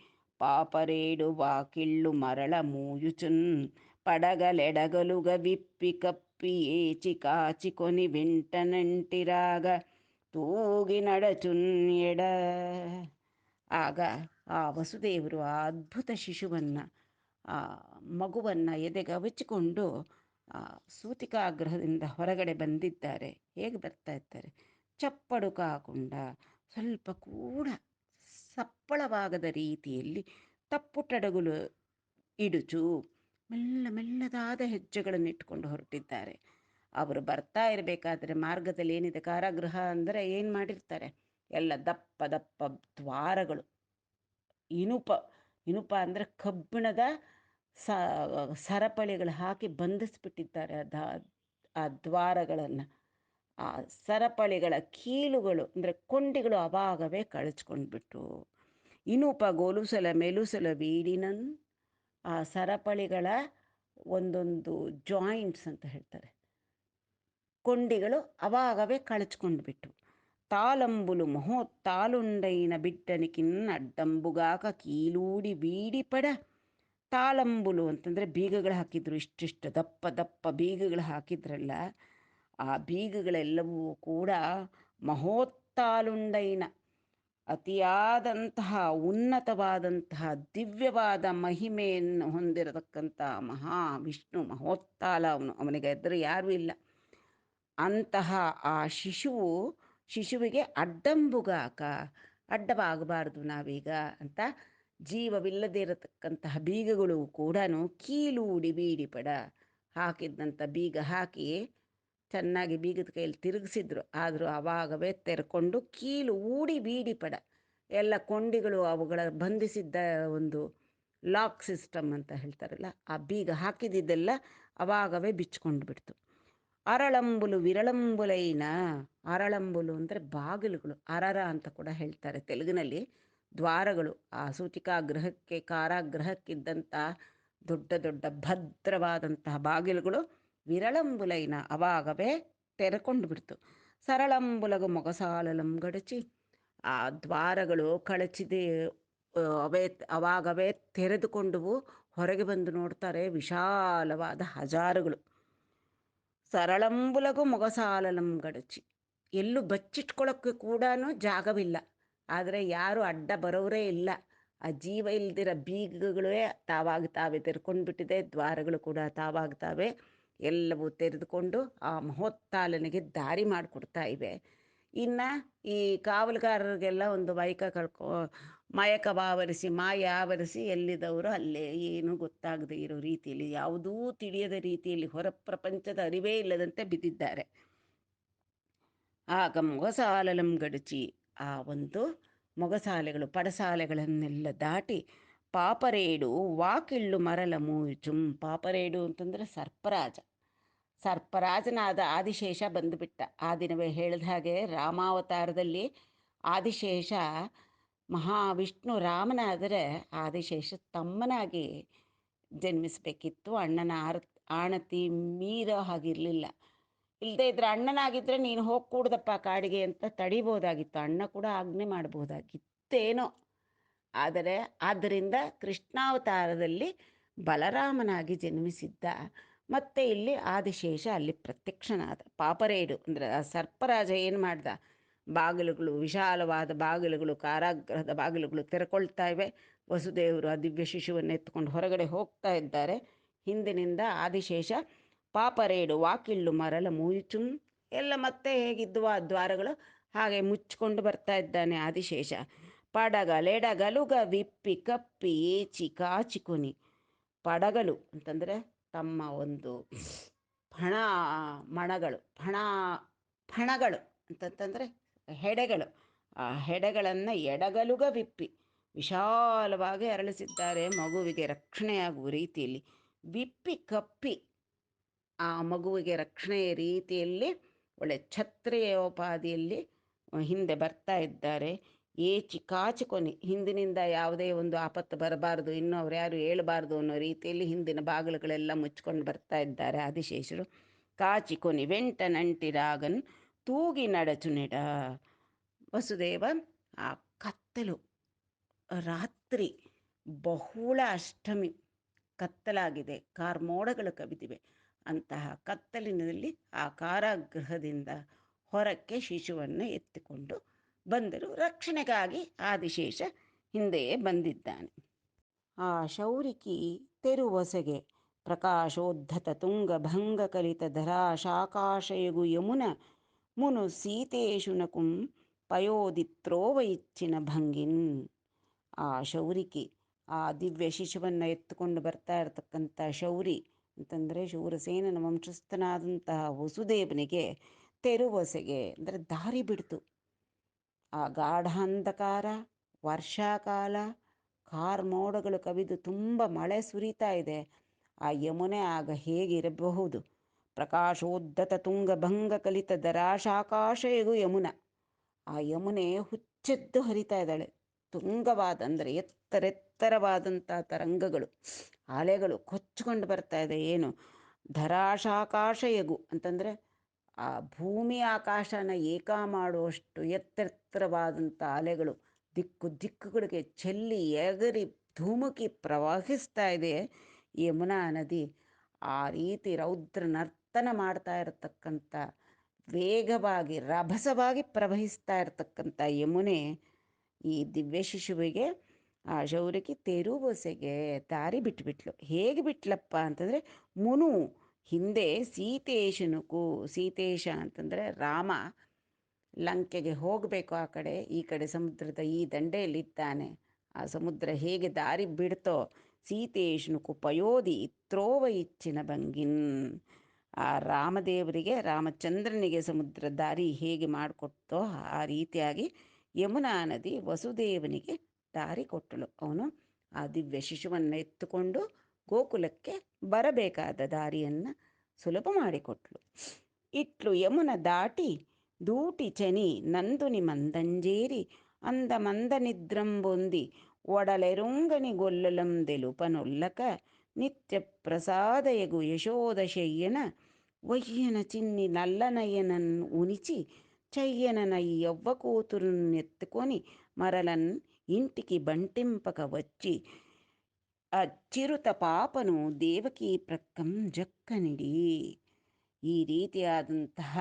పాపరేడు వాకిళ్ళు మరల మూయుచున్ పడగలెడగలుగ విప్పి కప్పి ఏచి కాచికొని వెంటనంటిరాగా ತೂಗಿ ನಡಚುನ್ಯಡ. ಆಗ ಆ ವಸುದೇವರು ಆ ಅದ್ಭುತ ಶಿಶುವನ್ನು, ಆ ಮಗುವನ್ನು ಎದೆಗವಚಿಕೊಂಡು ಸೂತಿಕಾಗ್ರಹದಿಂದ ಹೊರಗಡೆ ಬಂದಿದ್ದಾರೆ. ಹೇಗೆ ಬರ್ತಾ ಇದ್ದಾರೆ? ಚಪ್ಪಡು ಕಾಕೊಂಡ, ಸ್ವಲ್ಪ ಕೂಡ ಸಪ್ಪಳವಾಗದ ರೀತಿಯಲ್ಲಿ ತಪ್ಪುಟಡಗುಲು ಇಡುಚು ಮೆಲ್ಲ ಮೆಲ್ಲದಾದ ಹೆಜ್ಜೆಗಳನ್ನು ಇಟ್ಕೊಂಡು ಹೊರಟಿದ್ದಾರೆ. ಅವರು ಬರ್ತಾ ಇರಬೇಕಾದ್ರೆ ಮಾರ್ಗದಲ್ಲಿ ಏನಿದೆ, ಕಾರಾಗೃಹ ಅಂದರೆ ಏನು ಮಾಡಿರ್ತಾರೆ, ಎಲ್ಲ ದಪ್ಪ ದಪ್ಪ ದ್ವಾರಗಳು, ಇನುಪ ಇನುಪ ಅಂದರೆ ಕಬ್ಬಿಣದ ಸರಪಳಿಗಳು ಹಾಕಿ ಬಂಧಿಸ್ಬಿಟ್ಟಿದ್ದಾರೆ ಆ ದ್ವಾರಗಳನ್ನು. ಆ ಸರಪಳಿಗಳ ಕೀಲುಗಳು ಅಂದರೆ ಕೊಂಡಿಗಳು ಅವಾಗವೇ ಕಳಚ್ಕೊಂಡ್ಬಿಟ್ಟು, ಇನುಪ ಗೊಲುಸಲ ಮೆಲುಸಲ ವೀಡಿನನ್, ಆ ಸರಪಳಿಗಳ ಒಂದೊಂದು ಜಾಯಿಂಟ್ಸ್ ಅಂತ ಹೇಳ್ತಾರೆ, ಕೊಂಡಿಗಳು ಅವಾಗವೇ ಕಳಚ್ಕೊಂಡ್ಬಿಟ್ಟು. ತಾಲಂಬುಲು ಮಹೋತ್ತಾಲುಂಡೈನ ಬಿಟ್ಟನಿಕಿನ್ ಅಡ್ಡಂಬುಗಾಕ ಕೀಲೂಡಿ ಬೀಡಿಪಡ. ತಾಳಂಬುಲು ಅಂತಂದರೆ ಬೀಗಗಳು ಹಾಕಿದ್ರು, ಇಷ್ಟಿಷ್ಟು ದಪ್ಪ ದಪ್ಪ ಬೀಗಗಳು ಹಾಕಿದ್ರಲ್ಲ, ಆ ಬೀಗಗಳೆಲ್ಲವೂ ಕೂಡ ಮಹೋತ್ತಾಲುಂಡೈನ ಅತಿಯಾದಂತಹ ಉನ್ನತವಾದಂತಹ ದಿವ್ಯವಾದ ಮಹಿಮೆಯನ್ನು ಹೊಂದಿರತಕ್ಕಂಥ ಮಹಾವಿಷ್ಣು ಮಹೋತ್ತಾಲ ಅವನು, ಅವನಿಗೆ ಎದುರು ಯಾರೂ ಇಲ್ಲ. ಅಂತಹ ಆ ಶಿಶುವಿಗೆ ಅಡ್ಡಂಬುಗಾಕ, ಅಡ್ಡವಾಗಬಾರ್ದು ನಾವೀಗ ಅಂತ ಜೀವವಿಲ್ಲದೇ ಇರತಕ್ಕಂತಹ ಬೀಗಗಳು ಕೂಡ ಕೀಲೂಡಿ ಬೀಡಿಪಡ, ಹಾಕಿದ್ದಂಥ ಬೀಗ ಹಾಕಿ ಚೆನ್ನಾಗಿ ಬೀಗದ ಕೈಯಲ್ಲಿ ತಿರುಗಿಸಿದ್ರು. ಆದರೂ ಅವಾಗವೇ ತೆರ್ಕೊಂಡು ಕೀಲು ಊಡಿ ಬೀಡಿಪಡ, ಎಲ್ಲ ಕೊಂಡಿಗಳು ಅವುಗಳ ಬಂಧಿಸಿದ್ದ ಒಂದು ಲಾಕ್ ಸಿಸ್ಟಮ್ ಅಂತ ಹೇಳ್ತಾರಲ್ಲ, ಆ ಬೀಗ ಹಾಕಿದ್ದೆಲ್ಲ ಅವಾಗವೇ ಬಿಚ್ಕೊಂಡು ಬಿಡ್ತು. ಅರಳಂಬುಲು ವಿರಳಂಬುಲೈನ, ಅರಳಂಬುಲು ಅಂದರೆ ಬಾಗಿಲುಗಳು, ಅರರ ಅಂತ ಕೂಡ ಹೇಳ್ತಾರೆ ತೆಲುಗಿನಲ್ಲಿ, ದ್ವಾರಗಳು. ಆ ಸೂತಿಕಾಗೃಹಕ್ಕೆ, ಕಾರಾಗೃಹಕ್ಕಿದ್ದಂಥ ದೊಡ್ಡ ದೊಡ್ಡ ಭದ್ರವಾದಂತಹ ಬಾಗಿಲುಗಳು ವಿರಳಂಬುಲೈನ ಅವಾಗವೇ ತೆರೆಕೊಂಡು ಬಿಡ್ತು. ಸರಳಂಬುಲಗು ಮೊಗಸಾಲಲಂ ಗಡಚಿ, ಆ ದ್ವಾರಗಳು ಕಳಚಿದೆ ಅವಾಗವೇ ತೆರೆದುಕೊಂಡವು. ಹೊರಗೆ ಬಂದು ನೋಡ್ತಾರೆ, ವಿಶಾಲವಾದ ಹಜಾರುಗಳು. ಸರಳಂಬುಲಗು ಮೊಗಸಾಲಲಂ ಗಡಚಿ, ಎಲ್ಲೂ ಬಚ್ಚಿಟ್ಕೊಳ್ಳೋಕ್ಕೆ ಕೂಡ ಜಾಗವಿಲ್ಲ. ಆದರೆ ಯಾರು ಅಡ್ಡ ಬರೋರೇ ಇಲ್ಲ. ಆ ಜೀವ ಇಲ್ದಿರೋ ಬೀಗಗಳೇ ತಾವೇ ತೆರ್ಕೊಂಡು ಬಿಟ್ಟಿದೆ, ದ್ವಾರಗಳು ಕೂಡ ತಾವೇ ಎಲ್ಲವೂ ತೆರೆದುಕೊಂಡು ಆ ಮಹೋತ್ತಾಲನಿಗೆ ದಾರಿ ಮಾಡಿಕೊಡ್ತಾ ಇವೆ. ಇನ್ನು ಈ ಕಾವಲುಗಾರರಿಗೆಲ್ಲ ಒಂದು ಮಾಯ ಆವರಿಸಿ ಎಲ್ಲಿದ್ದವರು ಅಲ್ಲೇ, ಏನೂ ಗೊತ್ತಾಗದೆ ಇರೋ ರೀತಿಯಲ್ಲಿ, ಯಾವುದೂ ತಿಳಿಯದ ರೀತಿಯಲ್ಲಿ, ಹೊರ ಪ್ರಪಂಚದ ಅರಿವೇ ಇಲ್ಲದಂತೆ ಬಿದ್ದಿದ್ದಾರೆ. ಆಗ ಮೊಗಸಾಲಲಂ ಗಡಚಿ, ಆ ಒಂದು ಮೊಗಸಾಲೆಗಳು, ಪಡಸಾಲೆಗಳನ್ನೆಲ್ಲ ದಾಟಿ ಪಾಪರೇಡು ವಾಕಿಳ್ಳು ಮರಲ ಮೂಚುಂ. ಪಾಪರೇಡು ಅಂತಂದರೆ ಸರ್ಪರಾಜನಾದ ಆದಿಶೇಷ ಬಂದುಬಿಟ್ಟ. ಆ ದಿನವೇ ಹೇಳಿದ ಹಾಗೆ ರಾಮಾವತಾರದಲ್ಲಿ ಆದಿಶೇಷ ಮಹಾವಿಷ್ಣು ರಾಮನಾದರೆ ಆದಿಶೇಷ ತಮ್ಮನಾಗಿ ಜನ್ಮಿಸಬೇಕಿತ್ತು. ಅಣ್ಣನ ಆಣತಿ ಮೀರೋ ಹಾಗಿರಲಿಲ್ಲ. ಇಲ್ಲದೇ ಇದ್ರೆ ಅಣ್ಣನಾಗಿದ್ದರೆ ನೀನು ಹೋಗಿ ಕೂಡ್ದಪ್ಪ ಕಾಡಿಗೆ ಅಂತ ತಡಿಬೋದಾಗಿತ್ತು, ಅಣ್ಣ ಕೂಡ ಆಜ್ಞೆ ಮಾಡ್ಬೋದಾಗಿತ್ತೇನೋ. ಆದರೆ ಆದ್ದರಿಂದ ಕೃಷ್ಣಾವತಾರದಲ್ಲಿ ಬಲರಾಮನಾಗಿ ಜನ್ಮಿಸಿದ್ದ. ಮತ್ತು ಇಲ್ಲಿ ಆದಿಶೇಷ ಅಲ್ಲಿ ಪ್ರತ್ಯಕ್ಷನಾದ. ಪಾಪರೇಡು ಅಂದರೆ ಆ ಸರ್ಪರಾಜ ಏನು ಮಾಡ್ದ, ಬಾಗಿಲುಗಳು, ವಿಶಾಲವಾದ ಬಾಗಿಲುಗಳು, ಕಾರಾಗೃಹದ ಬಾಗಿಲುಗಳು ತೆರೆಕೊಳ್ತಾ ಇವೆ. ವಸುದೇವರು ಆ ದಿವ್ಯ ಶಿಶುವನ್ನು ಎತ್ಕೊಂಡು ಹೊರಗಡೆ ಹೋಗ್ತಾ ಇದ್ದಾರೆ. ಹಿಂದಿನಿಂದ ಆದಿಶೇಷ ಪಾಪರೇಡು ವಾಕಿಳ್ಳು ಮರಲ ಮೂಯುಚುಂ, ಎಲ್ಲ ಮತ್ತೆ ಹೇಗಿದ್ದುವ ಆ ದ್ವಾರಗಳು ಹಾಗೆ ಮುಚ್ಚಿಕೊಂಡು ಬರ್ತಾ ಇದ್ದಾನೆ ಆದಿಶೇಷ. ಪಡಗಲೆಡಗಲುಗ ವಿಪ್ಪಿ ಕಪ್ಪಿ ಏಚಿ ಕಾಚಿಕೊನಿ. ಪಡಗಲು ಅಂತಂದರೆ ತಮ್ಮ ಒಂದು ಫಣಗಳು ಅಂತಂತಂದರೆ ಹೆಡೆಗಳು. ಆ ಹೆಡೆಗಳನ್ನು ಎಡಗಲುಗ ವಿಪ್ಪಿ ವಿಶಾಲವಾಗಿ ಅರಳಿಸಿದ್ದಾರೆ, ಮಗುವಿಗೆ ರಕ್ಷಣೆಯಾಗುವ ರೀತಿಯಲ್ಲಿ. ವಿಪ್ಪಿ ಕಪ್ಪಿ, ಆ ಮಗುವಿಗೆ ರಕ್ಷಣೆಯ ರೀತಿಯಲ್ಲಿ ಒಳ್ಳೆ ಛತ್ರಿಯೋಪಾದಿಯಲ್ಲಿ ಹಿಂದೆ ಬರ್ತಾ ಇದ್ದಾರೆ. ಏಚಿ ಕಾಚಿಕೊನಿ, ಹಿಂದಿನಿಂದ ಯಾವುದೇ ಒಂದು ಆಪತ್ತು ಬರಬಾರ್ದು, ಇನ್ನೂ ಅವ್ರು ಯಾರು ಹೇಳಬಾರ್ದು ಅನ್ನೋ ರೀತಿಯಲ್ಲಿ ಹಿಂದಿನ ಬಾಗಿಲುಗಳೆಲ್ಲ ಮುಚ್ಕೊಂಡು ಬರ್ತಾ ಇದ್ದಾರೆ ಆದಿಶೇಷರು. ಕಾಚಿಕೊನಿ ವೆಂಟ ನಂಟಿರಾಗನ್ ತೂಗಿ ನಡಚುನೆಡ. ವಸುದೇವ ಆ ಕತ್ತಲು, ರಾತ್ರಿ ಬಹುಳ ಅಷ್ಟಮಿ, ಕತ್ತಲಾಗಿದೆ, ಕಾರ್ಮೋಡಗಳು ಕವಿದಿವೆ. ಅಂತಹ ಕತ್ತಲಿನಲ್ಲಿ ಆ ಕಾರಾಗೃಹದಿಂದ ಹೊರಕ್ಕೆ ಶಿಶುವನ್ನು ಎತ್ತಿಕೊಂಡು ಬಂದರು. ರಕ್ಷಣೆಗಾಗಿ ಆದಿಶೇಷ ಹಿಂದೆಯೇ ಬಂದಿದ್ದಾನೆ. ಆ ಶೌರಿಕಿ ತೆರುವೊಸಗೆ ಪ್ರಕಾಶೋದ್ಧತ ತುಂಗ ಭಂಗ ಕಲಿತ ಧರಾಶಾಕಾಶಯಗು ಯಮುನ ಮುನು ಸೀತೇಶುನಕುಂ ಪಯೋದಿತ್ರೋವ ಇಚ್ಚಿನ ಭಂಗಿನ್. ಆ ಶೌರಿಕಿ, ಆ ದಿವ್ಯ ಶಿಶುವನ್ನು ಎತ್ತುಕೊಂಡು ಬರ್ತಾ ಇರತಕ್ಕಂಥ ಶೌರಿ ಅಂತಂದರೆ ಶೂರಸೇನನ ವಂಶಸ್ಥನಾದಂತಹ ವಸುದೇವನಿಗೆ ತೆರುವೊಸಗೆ ಅಂದರೆ ದಾರಿ ಬಿಡ್ತು. ಆ ಗಾಢಾಂಧಕಾರ, ವರ್ಷಾಕಾಲ, ಕಾರ್ಮೋಡಗಳು ಕವಿದು ತುಂಬ ಮಳೆ ಸುರಿತಾ ಇದೆ. ಆ ಯಮುನೆ ಆಗ ಹೇಗಿರಬಹುದು? ಪ್ರಕಾಶೋದ್ಧತ ತುಂಗ ಭಂಗ ಕಲಿತ ದರಾಶಾಕಾಶಯಗೂ ಯಮುನ. ಆ ಯಮುನೆ ಹುಚ್ಚೆದ್ದು ಹರಿತಾ ಇದ್ದಾಳೆ. ತುಂಗವಾದ ಅಂದರೆ ಎತ್ತರೆತ್ತರವಾದಂಥ ತರಂಗಗಳು, ಅಲೆಗಳು ಕೊಚ್ಚಿಕೊಂಡು ಬರ್ತಾ ಇದೆ. ಏನು ಧರಾಶಾಕಾಶಯಗು ಅಂತಂದರೆ ಆ ಭೂಮಿ ಆಕಾಶನ ಏಕ ಮಾಡುವಷ್ಟು ಎತ್ತೆತ್ತರವಾದಂಥ ಅಲೆಗಳು ದಿಕ್ಕು ದಿಕ್ಕುಗಳಿಗೆ ಚೆಲ್ಲಿ ಎಗರಿ ಧುಮುಕಿ ಪ್ರವಹಿಸ್ತಾ ಇದೆ ಯಮುನಾ ನದಿ. ಆ ರೀತಿ ರೌದ್ರ ನರ್ತನ ಮಾಡ್ತಾ ಇರತಕ್ಕಂಥ, ವೇಗವಾಗಿ ರಭಸವಾಗಿ ಪ್ರವಹಿಸ್ತಾ ಇರತಕ್ಕಂಥ ಯಮುನೆ ಈ ದಿವ್ಯ ಶಿಶುವಿಗೆ ಆ ಶೌರ್ಯಕ್ಕೆ ತೆರುವೊಸೆಗೆ ದಾರಿ ಬಿಟ್ಬಿಟ್ಲು. ಹೇಗೆ ಬಿಟ್ಲಪ್ಪ ಅಂತಂದರೆ ಮುನು ಹಿಂದೆ ಸೀತೇಶನುಕು, ಸೀತೇಶ ಅಂತಂದರೆ ರಾಮ ಲಂಕೆಗೆ ಹೋಗಬೇಕು, ಆ ಕಡೆ ಈ ಕಡೆ ಸಮುದ್ರದ ಈ ದಂಡೆಯಲ್ಲಿದ್ದಾನೆ. ಆ ಸಮುದ್ರ ಹೇಗೆ ದಾರಿ ಬಿಡ್ತೋ ಸೀತೇಶನುಕು ಪಯೋದಿ ಇತ್ರೋವ ಇಚ್ಚಿನ ಭಂಗಿನ್. ಆ ರಾಮದೇವರಿಗೆ, ರಾಮಚಂದ್ರನಿಗೆ ಸಮುದ್ರ ದಾರಿ ಹೇಗೆ ಮಾಡಿಕೊಡ್ತೋ ಆ ರೀತಿಯಾಗಿ ಯಮುನಾ ನದಿ ವಸುದೇವನಿಗೆ ದಾರಿ ಕೊಟ್ಟಳು. ಅವನು ಆ ದಿವ್ಯ ಶಿಶುವನ್ನು ಎತ್ತುಕೊಂಡು ಗೋಕುಲಕ್ಕೆ ಬರಬೇಕಾದ ದಾರಿಯನ್ನು ಸುಲಭ ಮಾಡಿಕೊಟ್ಲು. ಇಟ್ಲು ಯಮುನ ದಾಟಿ ದೂಟಿ ಚನಿ ನಂದುನಿ ಮಂದಂಜೇರಿ ಅಂದ ಮಂದ ನಿದ್ರಂಬೊಂದಿ ಒಡಲೆರುಂಗನಿ ಗೊಲ್ಲಲಂ ದೆಲುಪನೊಲ್ಲಕ ನಿತ್ಯ ಪ್ರಸಾದಯಗು ಯಶೋದ ಶಯ್ಯನ ವಯ್ಯನ ಚಿನ್ನಿ నల్లనయ్యనన్ ఉనిచి చెయ్యననయ్యవ్వ కూతురున్నెత్తుకొని మరలన్ ఇంటికి బంటింపక వచ్చి ಚಿರುತ ಪಾಪನು ದೇವಕಿ ಪ್ರಕ್ಕಂ ಜಕ್ಕನಿಡಿ. ಈ ರೀತಿಯಾದಂತಹ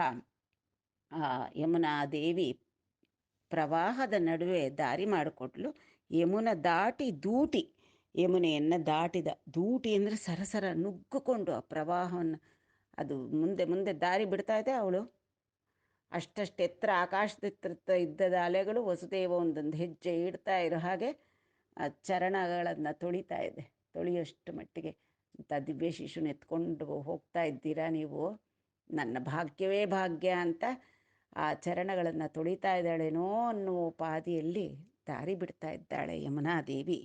ಯಮುನಾ ದೇವಿ ಪ್ರವಾಹದ ನಡುವೆ ದಾರಿ ಮಾಡಿಕೊಟ್ಲು. ಯಮುನ ದಾಟಿ ದೂಟಿ, ಯಮುನೆಯನ್ನು ದಾಟಿದ. ದೂಟಿ ಅಂದರೆ ಸರಸರ ನುಗ್ಗಿಕೊಂಡು ಆ ಪ್ರವಾಹವನ್ನು, ಅದು ಮುಂದೆ ಮುಂದೆ ದಾರಿ ಬಿಡ್ತಾ ಇದೆ. ಅವಳು ಅಷ್ಟಷ್ಟು ಎತ್ತರ, ಆಕಾಶದೆತ್ತರ ಇದ್ದದ ಅಲೆಗಳು ವಸುದೇವ ಒಂದೊಂದು ಹೆಜ್ಜೆ ಇಡ್ತಾ ಇರೋ ಹಾಗೆ ಆ ಚರಣಗಳನ್ನು ತೊಳಿತಾ ಇದೆ. ತೊಳೆಯೋಷ್ಟು ಮಟ್ಟಿಗೆ ಅಂತ ದಿವ್ಯ ಶಿಶುನ ಎತ್ಕೊಂಡು ಹೋಗ್ತಾ ಇದ್ದೀರಾ ನೀವು, ನನ್ನ ಭಾಗ್ಯವೇ ಭಾಗ್ಯ ಅಂತ ಆ ಚರಣಗಳನ್ನು ತೊಳಿತಾ ಇದ್ದಾಳೇನೋ ಅನ್ನುವ ಪಾದಿಯಲ್ಲಿ ದಾರಿ ಬಿಡ್ತಾ ಇದ್ದಾಳೆ ಯಮುನಾದೇವಿ.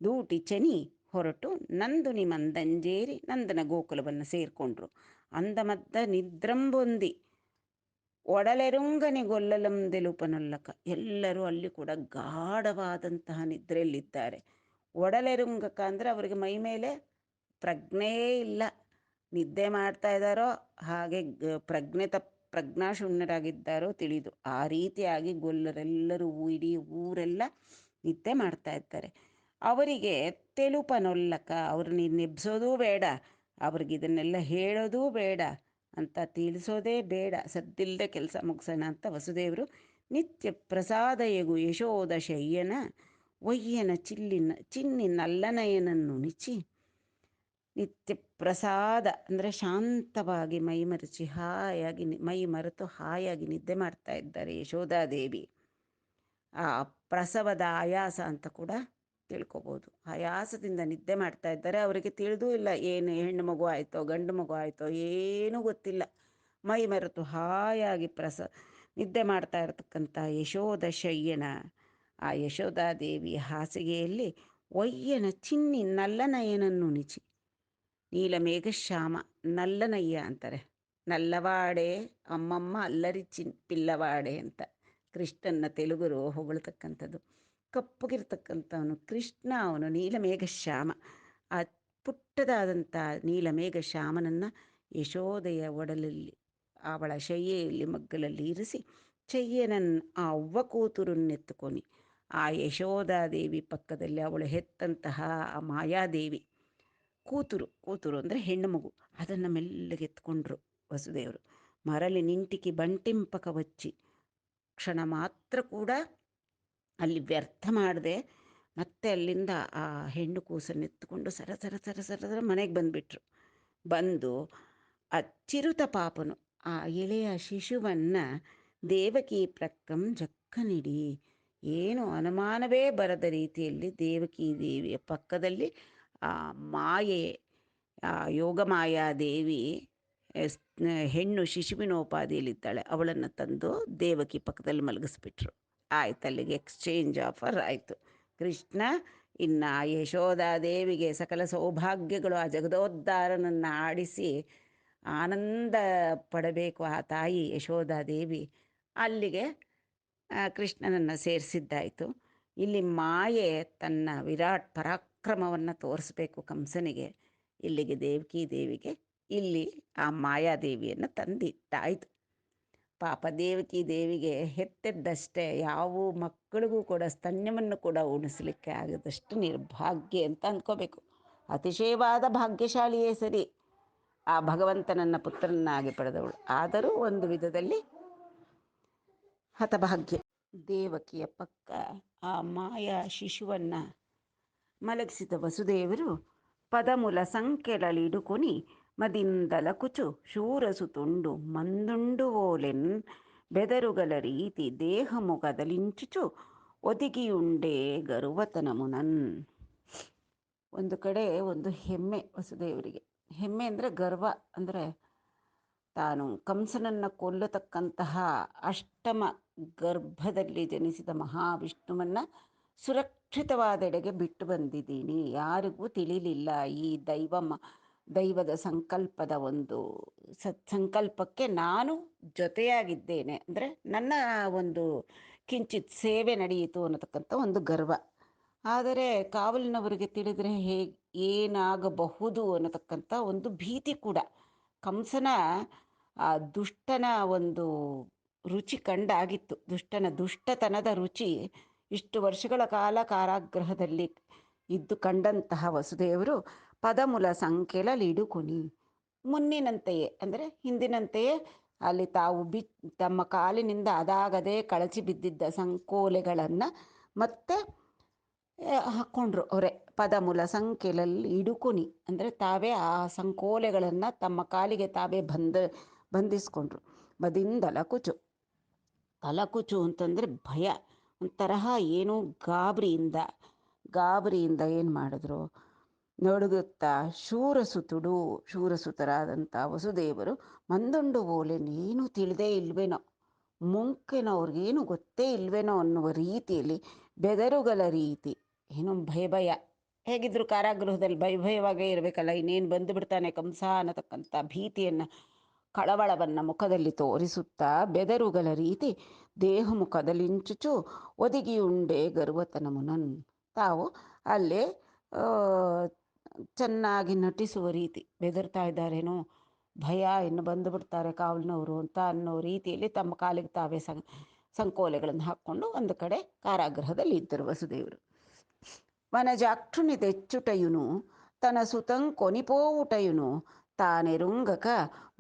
ದೂಟಿ ಚನಿ ಹೊರಟು ನಂದುನಿ ಮಂದಂಜೇರಿ ನಂದನ ಗೋಕುಲವನ್ನು ಸೇರಿಕೊಂಡ್ರು. ಅಂದಮದ್ದ ನಿದ್ರಂಬೊಂದಿ ಒಡಲೆರುಂಗನಿ ಗೊಲ್ಲಲಂ ದೆಲುಪನೊಲ್ಲಕ. ಎಲ್ಲರೂ ಅಲ್ಲಿ ಕೂಡ ಗಾಢವಾದಂತಹ ನಿದ್ರೆಯಲ್ಲಿದ್ದಾರೆ. ಒಡಲೆರುಂಗಕ ಅಂದರೆ ಅವರಿಗೆ ಮೈ ಮೇಲೆ ಪ್ರಜ್ಞೆಯೇ ಇಲ್ಲ, ನಿದ್ದೆ ಮಾಡ್ತಾ ಇದ್ದಾರೋ ಹಾಗೆ ಪ್ರಜ್ಞಾಶೂನ್ಯರಾಗಿದ್ದಾರೋ ತಿಳಿದು, ಆ ರೀತಿಯಾಗಿ ಗೊಲ್ಲರೆಲ್ಲರೂ ಇಡೀ ಊರೆಲ್ಲ ನಿದ್ದೆ ಮಾಡ್ತಾ ಇದ್ದಾರೆ. ಅವರಿಗೆ ತೆಲುಪನೊಲ್ಲಕ, ಅವ್ರನ್ನ ನೆಬ್ಸೋದೂ ಬೇಡ, ಅವ್ರಿಗೆ ಇದನ್ನೆಲ್ಲ ಹೇಳೋದೂ ಬೇಡ ಅಂತ ತಿಳಿಸೋದೇ ಬೇಡ, ಸದ್ದಿಲ್ಲದೆ ಕೆಲಸ ಮುಗಿಸೋಣ ಅಂತ ವಸುದೇವರು ನಿತ್ಯ ಪ್ರಸಾದಯಗು ಯಶೋದ ಶಯ್ಯನ ಒಯ್ಯನ ಚಿನ್ನಿ ನಲ್ಲನಯನನ್ನುಣಿಚಿ, ನಿತ್ಯ ಪ್ರಸಾದ ಅಂದರೆ ಶಾಂತವಾಗಿ ಮೈಮರೆಸಿ ಹಾಯಾಗಿ ಮೈ ಮರೆತು ಹಾಯಾಗಿ ನಿದ್ದೆ ಮಾಡ್ತಾ ಇದ್ದಾರೆ ಯಶೋಧಾದೇವಿ. ಆ ಪ್ರಸವದ ಆಯಾಸ ಅಂತ ಕೂಡ ತಿಳ್ಕೊಬೋದು. ಆಯಾಸದಿಂದ ನಿದ್ದೆ ಮಾಡ್ತಾ ಇದ್ದಾರೆ. ಅವರಿಗೆ ತಿಳಿದೂ ಇಲ್ಲ ಏನು ಹೆಣ್ಣು ಮಗು ಆಯಿತೋ ಗಂಡು ಮಗು ಆಯಿತೋ ಏನೂ ಗೊತ್ತಿಲ್ಲ. ಮೈ ಮರೆತು ಹಾಯಾಗಿ ನಿದ್ದೆ ಮಾಡ್ತಾ ಇರತಕ್ಕಂಥ ಯಶೋದ ಶಯ್ಯನ, ಆ ಯಶೋಧಾದೇವಿ ಹಾಸಿಗೆಯಲ್ಲಿ ಒಯ್ಯನ ಚಿನ್ನಿ ನಲ್ಲನಯನನ್ನುಣಿಚಿ, ನೀಲಮೇಘಶ್ಯಾಮ ನಲ್ಲನಯ್ಯ ಅಂತಾರೆ, ನಲ್ಲವಾಡೆ ಅಮ್ಮಮ್ಮ ಅಲ್ಲರಿ ಪಿಲ್ಲವಾಡೆ ಅಂತ. ಕೃಷ್ಣನ್ನ ತೆಲುಗರು ಹೊಗಳ್ತಕ್ಕಂಥದ್ದು. ಕಪ್ಪಗಿರ್ತಕ್ಕಂಥವನು ಕೃಷ್ಣ, ಅವನು ನೀಲಮೇಘ ಶ್ಯಾಮ. ಆ ಪುಟ್ಟದಾದಂಥ ನೀಲಮೇಘ ಶ್ಯಾಮನನ್ನು ಯಶೋದೆಯ ಒಡಲಲ್ಲಿ, ಅವಳ ಶಯ್ಯೆಯಲ್ಲಿ ಮಗ್ಗಲಲ್ಲಿ ಇರಿಸಿ, ಚಯ್ಯನನ್ನು ಆ ಅವ್ವ ಕೂತುರನ್ನೆತ್ತುకొని ಆ ಯಶೋಧಾದೇವಿ ಪಕ್ಕದಲ್ಲಿ ಅವಳು ಹೆತ್ತಂತಹ ಆ ಮಾಯಾದೇವಿ ಕೂತುರು ಅಂದರೆ ಹೆಣ್ಣು ಮಗು, ಅದನ್ನು ಮೆಲ್ಲಗೆ ಎತ್ಕೊಂಡ್ರು ವಸುದೇವರು. ಮರಳಿ ನಿಂಟಿಕಿ ಬಂಟಿಂಪಕ ವಚ್ಚಿ, ಕ್ಷಣ ಮಾತ್ರ ಕೂಡ ಅಲ್ಲಿ ವ್ಯರ್ಥ ಮಾಡದೆ ಮತ್ತೆ ಅಲ್ಲಿಂದ ಆ ಹೆಣ್ಣು ಕೂಸನ್ನು ಎತ್తుಕೊಂಡು ಸರ ಸರ ಸರ ಸರ ಸರ ಮನೆಗೆ ಬಂದುಬಿಟ್ರು. ಬಂದು ಚಿರುತ ಪಾಪನು ಆ ಎಳೆಯ ಶಿಶುವನ್ನು ದೇವಕಿ ಪ್ರಕ್ಕಂ ಜಕ್ಕನಿಡಿ, ಏನು ಅನುಮಾನವೇ ಬರದ ರೀತಿಯಲ್ಲಿ ದೇವಕಿ ದೇವಿಯ ಪಕ್ಕದಲ್ಲಿ ಆ ಮಾಯೆ, ಆ ಯೋಗಮಾಯಾದೇವಿ ಹೆಣ್ಣು ಶಿಶುವಿನೋಪಾದಿಯಲ್ಲಿದ್ದಾಳೆ, ಅವಳನ್ನು ತಂದು ದೇವಕಿ ಪಕ್ಕದಲ್ಲಿ ಮಲಗಿಸ್ಬಿಟ್ರು. ಆಯ್ತು, ಅಲ್ಲಿಗೆ ಎಕ್ಸ್ಚೇಂಜ್ ಆಫರ್ ಆಯಿತು. ಕೃಷ್ಣ ಇನ್ನು ಯಶೋಧಾದೇವಿಗೆ ಸಕಲ ಸೌಭಾಗ್ಯಗಳು, ಆ ಜಗದೋದ್ಧಾರನನ್ನು ಆಡಿಸಿ ಆನಂದ ಪಡಬೇಕು ಆ ತಾಯಿ ಯಶೋಧಾದೇವಿ. ಅಲ್ಲಿಗೆ ಕೃಷ್ಣನನ್ನು ಸೇರಿಸಿದ್ದಾಯಿತು. ಇಲ್ಲಿ ಮಾಯೆ ತನ್ನ ವಿರಾಟ್ ಪರಾಕ್ರಮವನ್ನು ತೋರಿಸ್ಬೇಕು ಕಂಸನಿಗೆ. ಇಲ್ಲಿಗೆ ದೇವಕಿ ದೇವಿಗೆ ಇಲ್ಲಿ ಆ ಮಾಯಾದೇವಿಯನ್ನು ತಂದಿಟ್ಟಾಯಿತು. ಪಾಪ ದೇವಕಿ ದೇವಿಗೆ ಹೆತ್ತಿದ್ದಷ್ಟೇ, ಯಾವ ಮಕ್ಕಳಿಗೂ ಕೂಡ ಸ್ತನ್ಯವನ್ನು ಕೂಡ ಉಣಿಸ್ಲಿಕ್ಕೆ ಆಗದಷ್ಟು ನಿರ್ಭಾಗ್ಯ ಅಂತ ಅಂದ್ಕೋಬೇಕು. ಅತಿಶಯವಾದ ಭಾಗ್ಯಶಾಲಿಯೇ ಸರಿ ಆ ಭಗವಂತನನ್ನು ಪುತ್ರನಾಗಿ ಪಡೆದವಳು, ಆದರೂ ಒಂದು ವಿಧದಲ್ಲಿ ಹತಭಾಗ್ಯ. ದೇವಕಿಯ ಪಕ್ಕ ಆ ಮಾಯಾ ಶಿಶುವನ್ನು ಮಲಗಿಸಿದ ವಸುದೇವರು ಪದಮುಲ ಸಂಖ್ಯೆಲಳಿಡುಕೊನಿ ಮದಿಂದಲಕುಚು ಶೂರಸುತುಂಡು ಮಂದುಂಡು ಓಲೆನ್ ಬೆದರುಗಲ ರೀತಿ ದೇಹಮು ಕದಲಿಂಚುಚು ಒದಿಗಿಯುಂಡೇ ಗರುವತನಮುನನ್. ಒಂದು ಕಡೆ ಒಂದು ಹೆಮ್ಮೆ ವಸುದೇವರಿಗೆ. ಹೆಮ್ಮೆ ಅಂದರೆ ಗರ್ವ, ಅಂದರೆ ತಾನು ಕಂಸನನ್ನು ಕೊಲ್ಲತಕ್ಕಂತಹ ಅಷ್ಟಮ ಗರ್ಭದಲ್ಲಿ ಜನಿಸಿದ ಮಹಾವಿಷ್ಣುವನ್ನು ಸುರಕ್ಷಿತವಾದೆಡೆಗೆ ಬಿಟ್ಟು ಬಂದಿದ್ದೀನಿ, ಯಾರಿಗೂ ತಿಳಿಲಿಲ್ಲ. ಈ ದೈವದ ಸಂಕಲ್ಪದ ಒಂದು ಸತ್ಸಂಕಲ್ಪಕ್ಕೆ ನಾನು ಜೊತೆಯಾಗಿದ್ದೇನೆ, ಅಂದರೆ ನನ್ನ ಒಂದು ಕಿಂಚಿತ್ ಸೇವೆ ನಡೆಯಿತು ಅನ್ನತಕ್ಕಂಥ ಒಂದು ಗರ್ವ. ಆದರೆ ಕಾವಲಿನವರಿಗೆ ತಿಳಿದರೆ ಏನಾಗಬಹುದು ಅನ್ನತಕ್ಕಂಥ ಒಂದು ಭೀತಿ ಕೂಡ. ಕಂಸನ ಆ ದುಷ್ಟನ ಒಂದು ರುಚಿ ಕಂಡಾಗಿತ್ತು, ದುಷ್ಟತನದ ರುಚಿ ಇಷ್ಟು ವರ್ಷಗಳ ಕಾಲ ಕಾರಾಗೃಹದಲ್ಲಿ ಇದ್ದು ಕಂಡಂತಹ ವಸುದೇವರು ಪದಮುಲ ಸಂಖ್ಯೆಲಳಿಡುಕೊನಿ, ಮುನ್ನಿನಂತೆಯೇ ಅಂದರೆ ಹಿಂದಿನಂತೆಯೇ ಅಲ್ಲಿ ತಾವು ತಮ್ಮ ಕಾಲಿನಿಂದ ಅದಾಗದೇ ಕಳಚಿ ಬಿದ್ದಿದ್ದ ಸಂಕೋಲೆಗಳನ್ನು ಮತ್ತೆ ಹಾಕ್ಕೊಂಡ್ರು ಅವರೇ. ಪದಮುಲ ಸಂಖ್ಯೆಲಲ್ಲಿ ಇಡುಕೊನಿ ಅಂದರೆ ತಾವೇ ಆ ಸಂಕೋಲೆಗಳನ್ನು ತಮ್ಮ ಕಾಲಿಗೆ ತಾವೇ ಬಂಧಿಸ್ಕೊಂಡ್ರು. ಮದಿಂದಲಕುಚು, ತಲಕುಚು ಅಂತಂದರೆ ಭಯ, ಒಂದು ತರಹ ಏನೋ ಗಾಬರಿಯಿಂದ ಏನು ಮಾಡಿದ್ರು, ನಡುಗುತ್ತಾ ಶೂರಸುತರಾದಂಥ ವಸುದೇವರು ಮಂದುಂಡು ಓಲೆನೇನು ತಿಳಿದೇ ಇಲ್ವೇನೋ, ಮುಂಕೆನೋ ಅವ್ರಿಗೇನು ಗೊತ್ತೇ ಇಲ್ವೇನೋ ಅನ್ನುವ ರೀತಿಯಲ್ಲಿ ಬೆದರುಗಲ ರೀತಿ, ಏನೋ ಭಯ, ಹೇಗಿದ್ರು ಕಾರಾಗೃಹದಲ್ಲಿ ಭಯವಾಗೇ ಇರಬೇಕಲ್ಲ, ಇನ್ನೇನು ಬಂದು ಬಿಡ್ತಾನೆ ಕಂಸ ಅನ್ನತಕ್ಕಂಥ ಭೀತಿಯನ್ನು, ಕಳವಳವನ್ನು ಮುಖದಲ್ಲಿ ತೋರಿಸುತ್ತಾ ಬೆದರುಗಲ ರೀತಿ ದೇಹ ಮುಖದಲ್ಲಿಂಚುಚು ಒದಗಿಯುಂಡೆ ಗರ್ವತನಮುನನ್, ತಾವು ಅಲ್ಲೇ ಚೆನ್ನಾಗಿ ನಟಿಸುವ ರೀತಿ, ಬೆದರ್ತಾ ಇದ್ದಾರೇನೋ, ಭಯ, ಇನ್ನು ಬಂದು ಬಿಡ್ತಾರೆ ಕಾವಲಿನವರು ಅಂತ ಅನ್ನೋ ರೀತಿಯಲ್ಲಿ ತಮ್ಮ ಕಾಲಿಗೆ ತಾವೇ ಸಂಕೋಲೆಗಳನ್ನು ಹಾಕ್ಕೊಂಡು ಒಂದು ಕಡೆ ಕಾರಾಗೃಹದಲ್ಲಿ ಇದ್ದರು ವಸುದೇವರು. ವನಜಾಕ್ಷುನಿ ತೆಚ್ಚುಟಯುನು ತನ ಸುತಂ ಕೊನಿಪೋವುಟಯುನು ತಾನೆರುಂಗಕ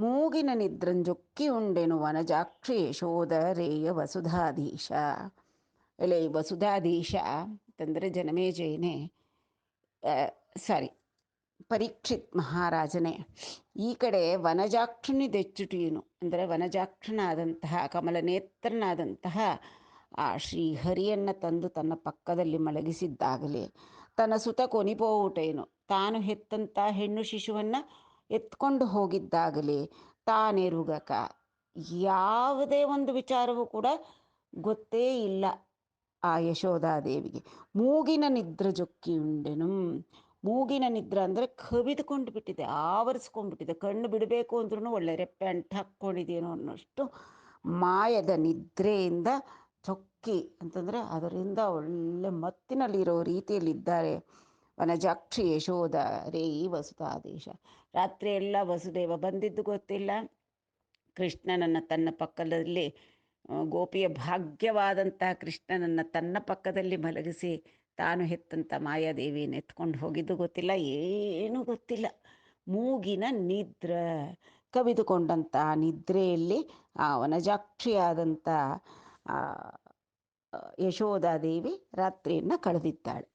ಮೂಗಿನ ನಿದ್ರಂಜೊಕ್ಕಿ ಉಂಡೆನು ವನಜಾಕ್ಷಿ ಯಶೋಧ ರೇಯ ವಸುಧಾಧೀಶ. ಎಲೆ ವಸುಧಾಧೀಶ ಅಂತಂದರೆ ಜನಮೇಜಯನೇ, ಪರೀಕ್ಷಿತ್ ಮಹಾರಾಜನೇ. ಈ ಕಡೆ ವನಜಾಕ್ಷುನಿ ದೆಚ್ಚುಟಿಯುನು ಅಂದರೆ ವನಜಾಕ್ಷನಾದಂತಹ ಕಮಲನೇತ್ರನಾದಂತಹ ಆ ಶ್ರೀಹರಿಯನ್ನು ತಂದು ತನ್ನ ಪಕ್ಕದಲ್ಲಿ ಮಲಗಿಸಿದ್ದಾಗಲೇ ತನ್ನ ಸುತ ಕೊನಿಪೋವುಟೇನು, ತಾನು ಹೆತ್ತಂಥ ಹೆಣ್ಣು ಶಿಶುವನ್ನು ಎತ್ಕೊಂಡು ಹೋಗಿದ್ದಾಗಲೇ ತಾನೆರುಗಕ, ಯಾವುದೇ ಒಂದು ವಿಚಾರವೂ ಕೂಡ ಗೊತ್ತೇ ಇಲ್ಲ ಆ ಯಶೋಧಾದೇವಿಗೆ. ಮೂಗಿನ ನಿದ್ರ ಜೊಕ್ಕಿ ಉಂಡೆನು, ಮೂಗಿನ ನಿದ್ರ ಅಂದರೆ ಕವಿದುಕೊಂಡು ಬಿಟ್ಟಿದೆ, ಆವರಿಸ್ಕೊಂಡ್ಬಿಟ್ಟಿದೆ, ಕಣ್ಣು ಬಿಡಬೇಕು ಅಂದ್ರೂ ಒಳ್ಳೆ ರೆಪ್ಪೆ ಅಂಟು ಹಾಕ್ಕೊಂಡಿದೇನೋ ಅನ್ನೋಷ್ಟು ಮಾಯದ ನಿದ್ರೆಯಿಂದ ಮಿಕ್ಕಿ ಅಂತಂದರೆ ಅದರಿಂದ ಒಳ್ಳೆ ಮತ್ತಿನಲ್ಲಿರೋ ರೀತಿಯಲ್ಲಿದ್ದಾರೆ ವನಜಾಕ್ಷಿ ಯಶೋಧ ರೇಯಿ ವಸುಧಾದೇಶ. ರಾತ್ರಿ ಎಲ್ಲ ವಸುದೇವ ಬಂದಿದ್ದು ಗೊತ್ತಿಲ್ಲ. ಕೃಷ್ಣನನ್ನು ತನ್ನ ಪಕ್ಕದಲ್ಲಿ ಗೋಪಿಯ ಭಾಗ್ಯವಾದಂಥ ಕೃಷ್ಣನನ್ನು ತನ್ನ ಪಕ್ಕದಲ್ಲಿ ಮಲಗಿಸಿ ತಾನು ಹೆತ್ತಂಥ ಮಾಯಾದೇವಿಯನ್ನು ಎತ್ಕೊಂಡು ಹೋಗಿದ್ದು ಗೊತ್ತಿಲ್ಲ, ಏನೂ ಗೊತ್ತಿಲ್ಲ. ಮೂಗಿನ ನಿದ್ರೆ, ಕವಿದುಕೊಂಡಂಥ ನಿದ್ರೆಯಲ್ಲಿ ಆ ವನಜಾಕ್ಷಿಯಾದಂಥ ಯಶೋಧಾದೇವಿ ರಾತ್ರಿಯನ್ನು ಕಳೆದಿದ್ದಾಳೆ.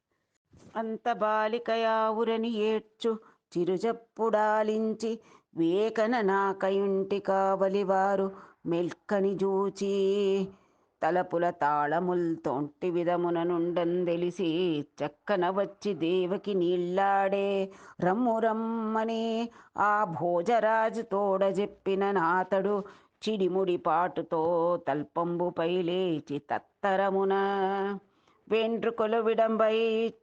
అంత బాలికయావురని ఏడ్చు చిరుజప్పుడాలించి వేకన నాకయుంటి కావలివారు మెల్కని జూచి తలపుల తాళముల్ తొంటి విధమున నుండందెలిసి చక్కన వచ్చి దేవకి నీళ్లాడే రమ్ము రమ్మని ఆ భోజరాజు తోడ చెప్పిన నాతడు చిడిముడి పాటుతో తల్పంబుపై లేచి తత్తరమున వెంట్రుకలు విడంబై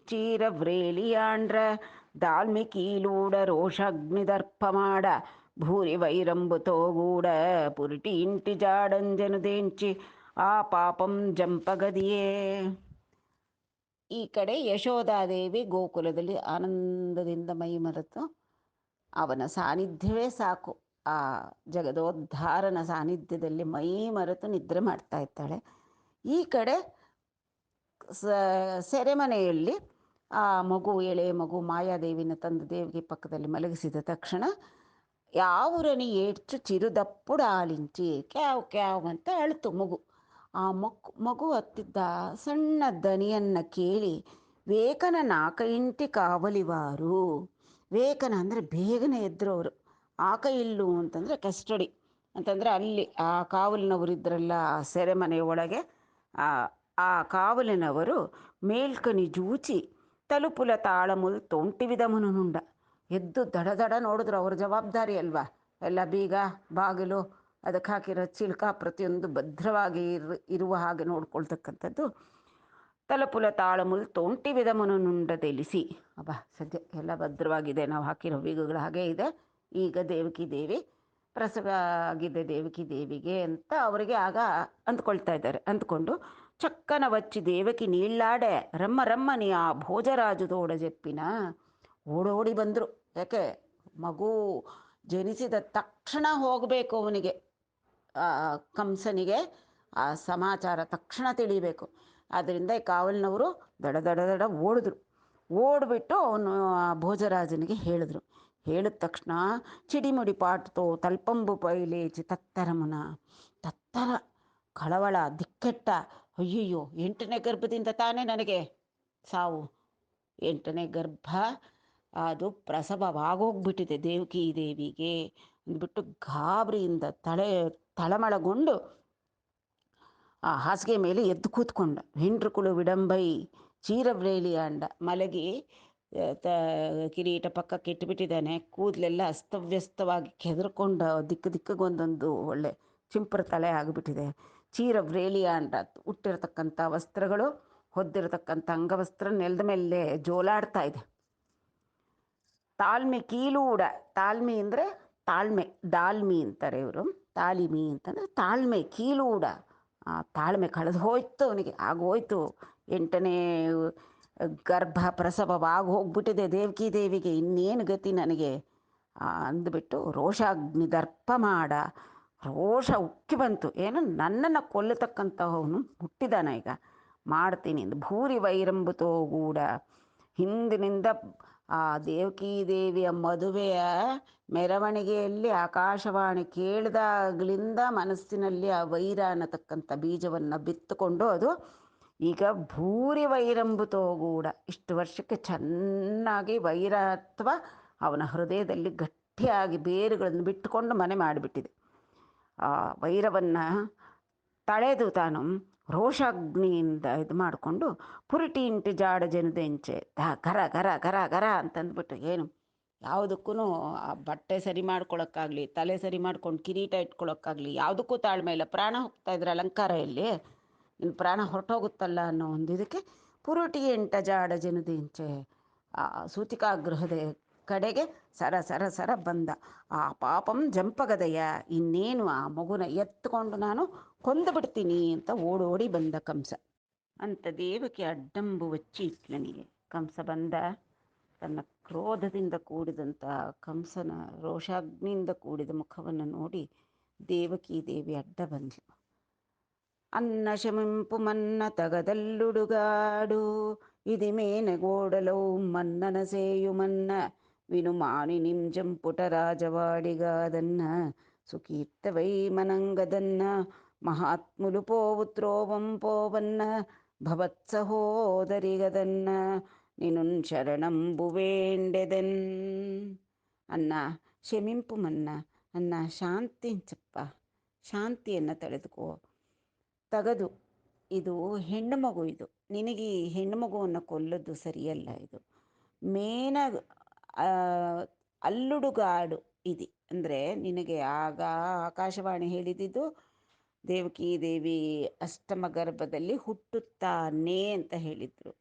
చీర వ్రేలియాండ్ర దాల్మికీలూడ రోషాగ్నిదర్పమాడ భూరి వైరంబుతో గూడ పురిటి ఇంటి ಜಾಡಂಜನುದೇಂಚಿ ಆ ಪಾಪಂ ಜಂಪಗದಿಯೇ. ಈ ಕಡೆ ಯಶೋಧಾದೇವಿ ಗೋಕುಲದಲ್ಲಿ ಆನಂದದಿಂದ ಮೈ ಮರೆತು ಅವನ ಸಾನ್ನಿಧ್ಯವೇ ಸಾಕು, ಆ ಜಗದೋದ್ಧಾರನ ಸಾನ್ನಿಧ್ಯದಲ್ಲಿ ಮೈ ಮರೆತು ನಿದ್ರೆ ಮಾಡ್ತಾ ಇದ್ದಾಳೆ. ಈ ಕಡೆ ಸೆರೆಮನೆಯಲ್ಲಿ ಆ ಮಗು, ಎಳೆಯ ಮಗು ಮಾಯಾದೇವಿನ ತಂದು ದೇವಿಗೆ ಪಕ್ಕದಲ್ಲಿ ಮಲಗಿಸಿದ ತಕ್ಷಣ ಯಾವುರನಿ ಏಡ್ಚು ಚಿರುದಪ್ಪುಡು ಆಲಿಂಚಿ ಕ್ಯಾವ್ ಕ್ಯಾವ್ ಅಂತ ಅಳ್ತು ಮಗು. ಆ ಮಗು ಹತ್ತಿದ್ದ ಸಣ್ಣ ದನಿಯನ್ನು ಕೇಳಿ ವೇಕನ ನಾಕೈಂಟಿ ಕಾವಲಿವಾರು, ವೇಕನ ಅಂದರೆ ಬೇಗನೆ ಎದ್ರು ಅವರು, ಆಕ ಇಲ್ಲು ಅಂತಂದರೆ ಕಸ್ಟಡಿ ಅಂತಂದರೆ ಅಲ್ಲಿ ಆ ಕಾವಲಿನವರಿದ್ದರಲ್ಲ ಆ ಸೆರೆಮನೆ ಒಳಗೆ ಆ ಕಾವಲಿನವರು ಮೇಲ್ಕನಿ ಜೂಚಿ ತಲುಪುಲ ತಾಳಮುಲ್ ತೊಂಟಿ ವಿಧಮನುಂಡ ಎದ್ದು ದಡ ದಡ ನೋಡಿದ್ರು. ಅವ್ರ ಜವಾಬ್ದಾರಿ ಅಲ್ವಾ, ಎಲ್ಲ ಬೀಗ ಬಾಗಿಲು ಅದಕ್ಕೆ ಹಾಕಿರೋ ಚಿಲ್ಕ ಪ್ರತಿಯೊಂದು ಭದ್ರವಾಗಿ ಇರುವ ಹಾಗೆ ನೋಡ್ಕೊಳ್ತಕ್ಕಂಥದ್ದು. ತಲುಪುಲ ತಾಳಮುಲ್ ತೊಂಟಿ ವಿಧಮನುಂಡ ತಿಳಿಸಿ, ಅಬ್ಬಾ ಸದ್ಯ ಎಲ್ಲ ಭದ್ರವಾಗಿದೆ, ನಾವು ಹಾಕಿರೋ ಬೀಗಗಳು ಹಾಗೇ ಇದೆ, ಈಗ ದೇವಕಿ ದೇವಿ ಪ್ರಸವ ಆಗಿದೆ ದೇವಕಿ ದೇವಿಗೆ ಅಂತ ಅವರಿಗೆ ಆಗ ಅಂದ್ಕೊಳ್ತಾ ಇದ್ದಾರೆ. ಅಂದ್ಕೊಂಡು ಚಕ್ಕನ ವಚ್ಚಿ ದೇವಕಿ ನೀಳ್ಳಾಡೆ ರಮ್ಮ ರಮ್ಮನಿ ಆ ಭೋಜರಾಜು ತೋಡ ಜಪ್ಪಿನ ಓಡೋಡಿ ಬಂದರು. ಯಾಕೆ ಮಗು ಜನಿಸಿದ ತಕ್ಷಣ ಹೋಗಬೇಕು ಅವನಿಗೆ, ಕಂಸನಿಗೆ ಆ ಸಮಾಚಾರ ತಕ್ಷಣ ತಿಳಿಬೇಕು. ಆದ್ದರಿಂದ ಈ ಕಾವಲಿನವರು ದಡ ದಡ ದಡ ಓಡಿದ್ರು. ಓಡಿಬಿಟ್ಟು ಅವನು ಆ ಭೋಜರಾಜನಿಗೆ ಹೇಳಿದ್ರು. ಹೇಳಿದ ತಕ್ಷಣ ಚಿಡಿಮುಡಿ ಪಾಟ್ತೋ ತಲ್ಪಂಬು ಪೈಲೇಚಿ ತತ್ತರಮುನ, ತತ್ತರ ಕಳವಳ ದಿಕ್ಕೆಟ್ಟ, ಅಯ್ಯಯ್ಯೋ 8ನೇ ಗರ್ಭದಿಂದ ತಾನೇ ನನಗೆ ಸಾವು, 8ನೇ ಗರ್ಭ ಅದು ಪ್ರಸವವಾಗೋಗ್ಬಿಟ್ಟಿದೆ ದೇವಕಿ ದೇವಿಗೆ ಅಂದ್ಬಿಟ್ಟು ಗಾಬರಿಯಿಂದ ತಳಮಳಗೊಂಡು ಆ ಹಾಸಿಗೆ ಮೇಲೆ ಎದ್ದು ಕೂತ್ಕೊಂಡ. ಹೆಂಡ್ರುಕುಳು ವಿಡಂಬೈ ಚೀರವ್ರೇಲಿ ಅಂಡ, ಮಲಗಿ ಕಿರೀಟ ಪಕ್ಕಕ್ಕೆ ಇಟ್ಟುಬಿಟ್ಟಿದ್ದಾನೆ, ಕೂದಲೆಲ್ಲ ಅಸ್ತವ್ಯಸ್ತವಾಗಿ ಕೆದರ್ಕೊಂಡು ದಿಕ್ಕಿಗೊಂದೊಂದು ಒಳ್ಳೆ ಚಿಂಪರ ತಲೆ ಆಗಿಬಿಟ್ಟಿದೆ. ಚೀರವ್ರೇಲಿ ಅಂಡ, ಹುಟ್ಟಿರತಕ್ಕಂಥ ವಸ್ತ್ರಗಳು, ಹೊದ್ದಿರತಕ್ಕಂಥ ಅಂಗವಸ್ತ್ರ ನೆಲದ ಮೇಲೆ ಜೋಲಾಡ್ತಾ ಇದೆ. ತಾಳ್ಮೆ ಕೀಲೂಡ, ತಾಳ್ಮೆ ಅಂದರೆ ತಾಳ್ಮೆ, ಡಾಲ್ಮಿ ಅಂತಾರೆ ಇವರು, ತಾಲಿಮಿ ಅಂತಂದರೆ ತಾಳ್ಮೆ, ಕೀಲೂಡ ತಾಳ್ಮೆ ಕಳೆದು ಹೋಯ್ತು ಅವನಿಗೆ, ಆಗೋಯ್ತು 8ನೇ ಗರ್ಭ ಪ್ರಸವವಾಗಿ ಹೋಗ್ಬಿಟ್ಟಿದೆ ದೇವಕಿ ದೇವಿಗೆ, ಇನ್ನೇನು ಗತಿ ನನಗೆ ಅಂದ್ಬಿಟ್ಟು ರೋಷಾಗ್ನಿ ದರ್ಪ ಮಾಡ, ರೋಷ ಉಕ್ಕಿ ಬಂತು. ಏನು ನನ್ನನ್ನು ಕೊಲ್ಲತಕ್ಕಂಥವನು ಹುಟ್ಟಿದಾನ, ಈಗ ಮಾಡ್ತೀನಿ ಎಂದು ಭೂರಿ ವೈರಂಬುತೋ ಗೂಡ. ಹಿಂದಿನಿಂದ ಆ ದೇವಕಿ ದೇವಿಯ ಮದುವೆಯ ಮೆರವಣಿಗೆಯಲ್ಲಿ ಆಕಾಶವಾಣಿ ಕೇಳಿದಾಗಲಿಂದ ಮನಸ್ಸಿನಲ್ಲಿ ಆ ವೈರ ಅನ್ನತಕ್ಕಂಥ ಬೀಜವನ್ನು ಬಿತ್ತುಕೊಂಡು ಅದು ಈಗ ಭೂರಿ ವೈರಂಬುತೋ ಗೂಡ, ಇಷ್ಟು ವರ್ಷಕ್ಕೆ ಚೆನ್ನಾಗಿ ವೈರತ್ವ ಅವನ ಹೃದಯದಲ್ಲಿ ಗಟ್ಟಿಯಾಗಿ ಬೇರುಗಳನ್ನು ಬಿಟ್ಟುಕೊಂಡು ಮನೆ ಮಾಡಿಬಿಟ್ಟಿದೆ. ಆ ವೈರವನ್ನು ತಳೆದು ತಾನು ರೋಷಾಗ್ನಿಯಿಂದ ಇದು ಮಾಡಿಕೊಂಡು ಪುರಿಟಿ ಇಂಟಿ ಜಾಡ ಜನದೆಂಚೆ ಗರ ಗರ ಗರ ಗರ ಅಂತಂದ್ಬಿಟ್ಟು, ಏನು ಯಾವುದಕ್ಕೂ ಆ ಬಟ್ಟೆ ಸರಿ ಮಾಡ್ಕೊಳಕ್ಕಾಗಲಿ, ತಲೆ ಸರಿ ಮಾಡ್ಕೊಂಡು ಕಿರೀಟ ಇಟ್ಕೊಳಕ್ಕಾಗಲಿ ಯಾವುದಕ್ಕೂ ತಾಳ್ಮೆ ಇಲ್ಲ. ಪ್ರಾಣ ಹೋಗ್ತಾ ಇದ್ರೆ ಅಲಂಕಾರ ಇಲ್ಲಿ, ಇನ್ನು ಪ್ರಾಣ ಹೊರಟೋಗುತ್ತಲ್ಲ ಅನ್ನೋ ಒಂದು ಇದಕ್ಕೆ ಪುರುಟಿ ಎಂಟ ಜಾಡ ಜನದಿಂಚೆ ಆ ಸೂತಿಕಾಗೃಹದ ಕಡೆಗೆ ಸರ ಸರ ಸರ ಬಂದ. ಆ ಪಾಪಂ ಜಂಪಗದೆಯ, ಇನ್ನೇನು ಆ ಮಗುನ ಎತ್ಕೊಂಡು ನಾನು ಕೊಂದು ಬಿಡ್ತೀನಿ ಅಂತ ಓಡೋಡಿ ಬಂದ ಕಂಸ. ಅಂತ ದೇವಕಿ ಅಡ್ಡಂಬು ವಚ್ಚಿ ಇಟ್ಲನಿಗೆ. ಕಂಸ ಬಂದ, ತನ್ನ ಕ್ರೋಧದಿಂದ ಕೂಡಿದಂಥ ಕಂಸನ ರೋಷಾಗ್ನಿಯಿಂದ ಕೂಡಿದ ಮುಖವನ್ನು ನೋಡಿ ದೇವಕೀ ದೇವಿ ಅಡ್ಡ ಬಂದ್ಲು. ಅನ್ನ ಶಮಿಂಪು ಮನ್ನ ತಗದಲ್ಲುಡುಗಾಡು ఇది మేనగోడలౌ మన్నన సేయుమన్న వినుమాని నింజంపుట రాజవాడిగాదన్న సుకీర్తవై మనంగదన్న మహాత్ములు పోవు త్రోవం పోవన్న ಭವತ್ಸಹೋದರಿಗದನ್ನ ನಿನುನ್ ಶರಣಂಬು ವೇಂಡೆದೆನ್. ಅನ್ನ ಕ್ಷಮಿಂಪು ಮನ್ನ, ಅನ್ನ ಶಾಂತಿಂಚಪ್ಪ, ಶಾಂತಿಯನ್ನು ತಳೆದುಕೋ. ತಗದು, ಇದು ಹೆಣ್ಣು ಮಗು, ಇದು ನಿನಗೆ ಈ ಹೆಣ್ಣು ಮಗುವನ್ನು ಕೊಲ್ಲೋದು ಸರಿಯಲ್ಲ. ಇದು ಮೇನ ಅಲ್ಲುಡುಗಾಡು ಇದೆ ಅಂದರೆ ನಿನಗೆ ಆಗ ಆಕಾಶವಾಣಿ ಹೇಳಿದ್ದು ದೇವಕೀ ದೇವಿ ಅಷ್ಟಮ ಗರ್ಭದಲ್ಲಿ ಹುಟ್ಟುತ್ತಾನೆ ಅಂತ ಹೇಳಿದರು.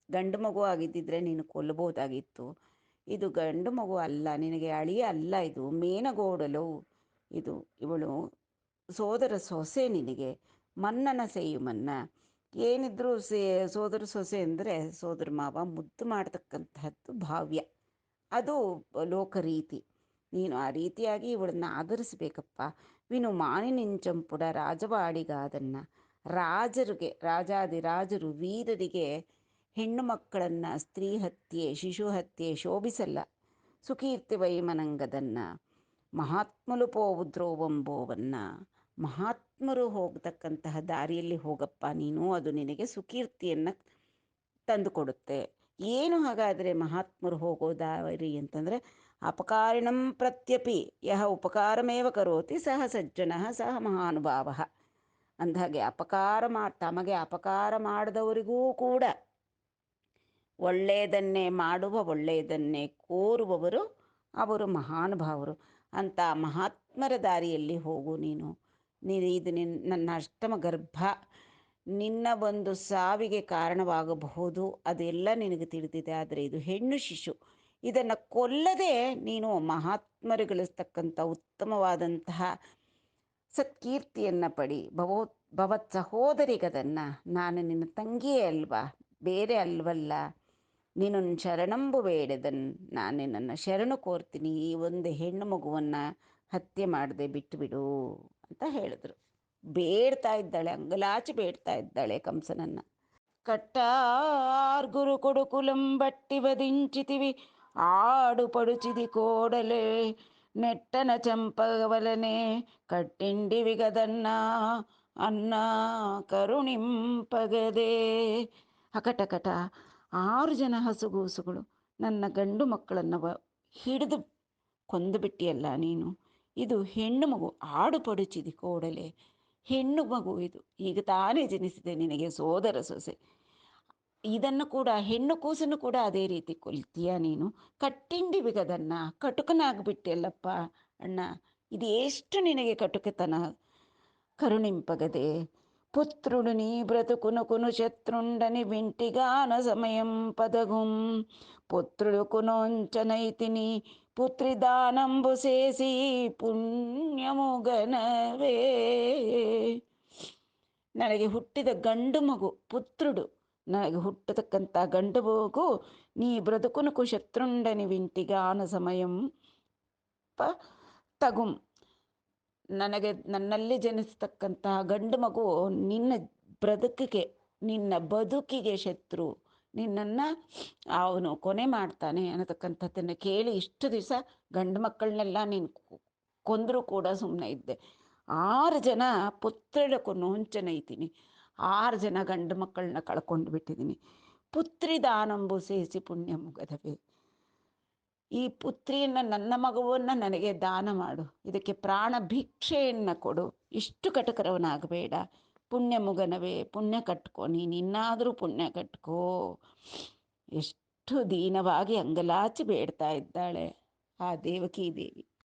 ಗಂಡು ಮಗು ಆಗಿದ್ದಿದ್ರೆ ನೀನು ಕೊಲ್ಲಬಹುದಾಗಿತ್ತು. ಇದು ಗಂಡು ಮಗು ಅಲ್ಲ, ನಿನಗೆ ಅಳಿಯ ಅಲ್ಲ, ಇದು ಮೇನಗೋಡಲು, ಇದು ಇವಳು ಸೋದರ ಸೊಸೆ ನಿನಗೆ. ಮನ್ನನ ಸೇಯು ಮನ್ನ, ಏನಿದ್ರೂ ಸೋದರ ಸೊಸೆ ಅಂದರೆ ಸೋದರ ಮಾವ ಮುದ್ದು ಮಾಡ್ತಕ್ಕಂತಹದ್ದು ಭಾವ್ಯ, ಅದು ಲೋಕರೀತಿ. ನೀನು ಆ ರೀತಿಯಾಗಿ ಇವಳನ್ನು ಆಧರಿಸಬೇಕಪ್ಪ. ವಿನು ಮಾನಿನಿಂಚಂಪುಡ ರಾಜವಾಡಿಗಾದನ್ನು, ರಾಜರಿಗೆ, ರಾಜಾದಿರಾಜರು, ವೀರರಿಗೆ ಹೆಣ್ಣು ಮಕ್ಕಳನ್ನು ಸ್ತ್ರೀ ಹತ್ಯೆ, ಶಿಶು ಹತ್ಯೆ ಶೋಭಿಸಲ್ಲ. ಸುಕೀರ್ತಿ ವೈಮನಂಗದನ್ನ ಮಹಾತ್ಮಲು ಪೋವು ದ್ರೋವಂಬೋವನ್ನ, ಮಹಾತ್ಮರು ಹೋಗತಕ್ಕಂತಹ ದಾರಿಯಲ್ಲಿ ಹೋಗಪ್ಪ ನೀನು, ಅದು ನಿನಗೆ ಸುಕೀರ್ತಿಯನ್ನು ತಂದುಕೊಡುತ್ತೆ. ಏನು ಹಾಗಾದರೆ ಮಹಾತ್ಮರು ಹೋಗೋ ದಾರಿ ಅಂತಂದರೆ, ಅಪಕಾರಿಣಂ ಪ್ರತ್ಯಪಿ ಯಹ ಉಪಕಾರಮೇವ ಕರೋತಿ ಸಹ ಸಜ್ಜನ ಸಹ ಮಹಾನುಭಾವ. ಅಂದಹಾಗೆ ತಮಗೆ ಅಪಕಾರ ಮಾಡಿದವರಿಗೂ ಕೂಡ ಒಳ್ಳೆಯದನ್ನೇ ಮಾಡುವ, ಒಳ್ಳೆಯದನ್ನೇ ಕೋರುವವರು ಅವರು ಮಹಾನುಭಾವರು. ಅಂತ ಮಹಾತ್ಮರ ದಾರಿಯಲ್ಲಿ ಹೋಗು ನೀನು. ಇದು ನನ್ನ ಅಷ್ಟಮ ಗರ್ಭ, ನಿನ್ನ ಒಂದು ಸಾವಿಗೆ ಕಾರಣವಾಗಬಹುದು, ಅದೆಲ್ಲ ನಿನಗೆ ತಿಳಿದಿದೆ. ಆದರೆ ಇದು ಹೆಣ್ಣು ಶಿಶು, ಇದನ್ನು ಕೊಲ್ಲದೆ ನೀನು ಮಹಾತ್ಮರು ಗಳಿಸ್ತಕ್ಕಂಥ ಉತ್ತಮವಾದಂತಹ ಸತ್ಕೀರ್ತಿಯನ್ನು ಪಡಿ. ಭವತ್ ಸಹೋದರಿಗದನ್ನು, ನಾನು ನಿನ್ನ ತಂಗಿಯೇ ಅಲ್ವಾ, ಬೇರೆ ಅಲ್ವಲ್ಲ. ನೀನೊಂದು ಶರಣಂಬು ಬೇಡದನ್, ನಾನು ನಿನ್ನನ್ನು ಶರಣು ಕೋರ್ತೀನಿ, ಈ ಒಂದು ಹೆಣ್ಣು ಮಗುವನ್ನು ಹತ್ಯೆ ಮಾಡದೆ ಬಿಟ್ಟುಬಿಡು ಅಂತ ಹೇಳಿದ್ರು. ಬೇಡ್ತಾ ಇದ್ದಾಳೆ, ಅಂಗಲಾಚಿ ಬೇಡ್ತಾ ಇದ್ದಾಳೆ ಕಂಸನನ್ನು. ಕಟ್ಟಾರ್ಗುರು ಕೊಡುಕುಲಂ ಬಟ್ಟಿ ವದಿಂಚಿತಿವಿ ಆಡು ಪಡುಚಿದಿ ಕೋಡಲೆ ನೆಟ್ಟನ ಚಂಪವಲನೆ ಕಟ್ಟಿಂಡಿವಿಗದನ್ನ ಅನ್ನ ಕರುಣಿಂಪಗದೆ. ಅಕಟಕಟ 6 ಜನ ಹಸುಗೂಸುಗಳು ನನ್ನ ಗಂಡು ಮಕ್ಕಳನ್ನು ಹಿಡಿದು ಕೊಂದು ಬಿಟ್ಟಿಯಲ್ಲ ನೀನು. ಇದು ಹೆಣ್ಣು ಮಗು, ಆಡು ಪಡುಚಿದಿ ಕೋಡಲೆ, ಹೆಣ್ಣು ಮಗು ಇದು, ಈಗ ತಾನೇ ಜನಿಸಿದೆ ನಿನಗೆ ಸೋದರ ಸೊಸೆ. ಇದನ್ನು ಕೂಡ, ಹೆಣ್ಣು ಕೂಸನ್ನು ಕೂಡ ಅದೇ ರೀತಿ ಕೊಲ್ತೀಯ ನೀನು. ಕಟ್ಟಿಂಡಿ ಬಿಗದನ್ನ, ಕಟುಕನಾಗ್ಬಿಟ್ಟೆಲ್ಲಪ್ಪ ಅಣ್ಣ, ಇದು ಎಷ್ಟು ನಿನಗೆ ಕಟುಕತನ. ಕರುಣಿಂಪಗದೆ పుత్రుడు నీ బ్రతుకునకును శత్రుండని వింటిగాన సమయం పదగుం పుత్రుడు కునొంచనైతిని పుత్రి దానంబు సేసి ಪುಣ್ಯಮುಗನವೇ. ನನಗೆ ಹುಟ್ಟಿದ ಗಂಡು ಮಗು ಪುತ್ರುಡು, ನನಗೆ ಹುಟ್ಟತಕ್ಕಂಥ ಗಂಡು ಮಗು ನೀ ಬ್ರದುಕುನಕು ಶತ್ರುಂಡನಿ ವಿಂಟಿಗಾನ ಸಮಯಂ ತಗುಂ, ನನ್ನಲ್ಲಿ ಜನಿಸ್ತಕ್ಕಂತಹ ಗಂಡು ಮಗು ನಿನ್ನ ಬದುಕಿಗೆ ಶತ್ರು, ನಿನ್ನನ್ನು ಅವನು ಕೊನೆ ಮಾಡ್ತಾನೆ ಅನ್ನತಕ್ಕಂಥದ್ದನ್ನು ಕೇಳಿ ಇಷ್ಟು ದಿವಸ ಗಂಡು ಮಕ್ಕಳನ್ನೆಲ್ಲ ನೀನು ಕೊಂದರೂ ಕೂಡ ಸುಮ್ಮನೆ ಇದ್ದೆ. 6 ಜನ ಪುತ್ರಳಕ್ಕೂ ನೋಂಚನೈತೀನಿ, 6 ಜನ ಗಂಡು ಮಕ್ಕಳನ್ನ ಕಳ್ಕೊಂಡು ಬಿಟ್ಟಿದ್ದೀನಿ. ಪುತ್ರಿ ದಾನಂಬು ಸೇಸಿ ಪುಣ್ಯ ಮುಗದವೇ, ಈ ಪುತ್ರಿಯನ್ನು, ನನ್ನ ಮಗುವನ್ನು ನನಗೆ ದಾನ ಮಾಡು, ಇದಕ್ಕೆ ಪ್ರಾಣ ಭಿಕ್ಷೆಯನ್ನು ಕೊಡು, ಇಷ್ಟು ಕಟಕರವನಾಗಬೇಡ. ಪುಣ್ಯ ಮುಗನವೇ, ಪುಣ್ಯ ಕಟ್ಕೊ, ನೀನಿನ್ನಾದರೂ ಪುಣ್ಯ ಕಟ್ಕೋ. ಎಷ್ಟು ದೀನವಾಗಿ ಅಂಗಲಾಚಿ ಬೇಡ್ತಾ ಇದ್ದಾಳೆ ಆ ದೇವಕೀ ದೇವಿ.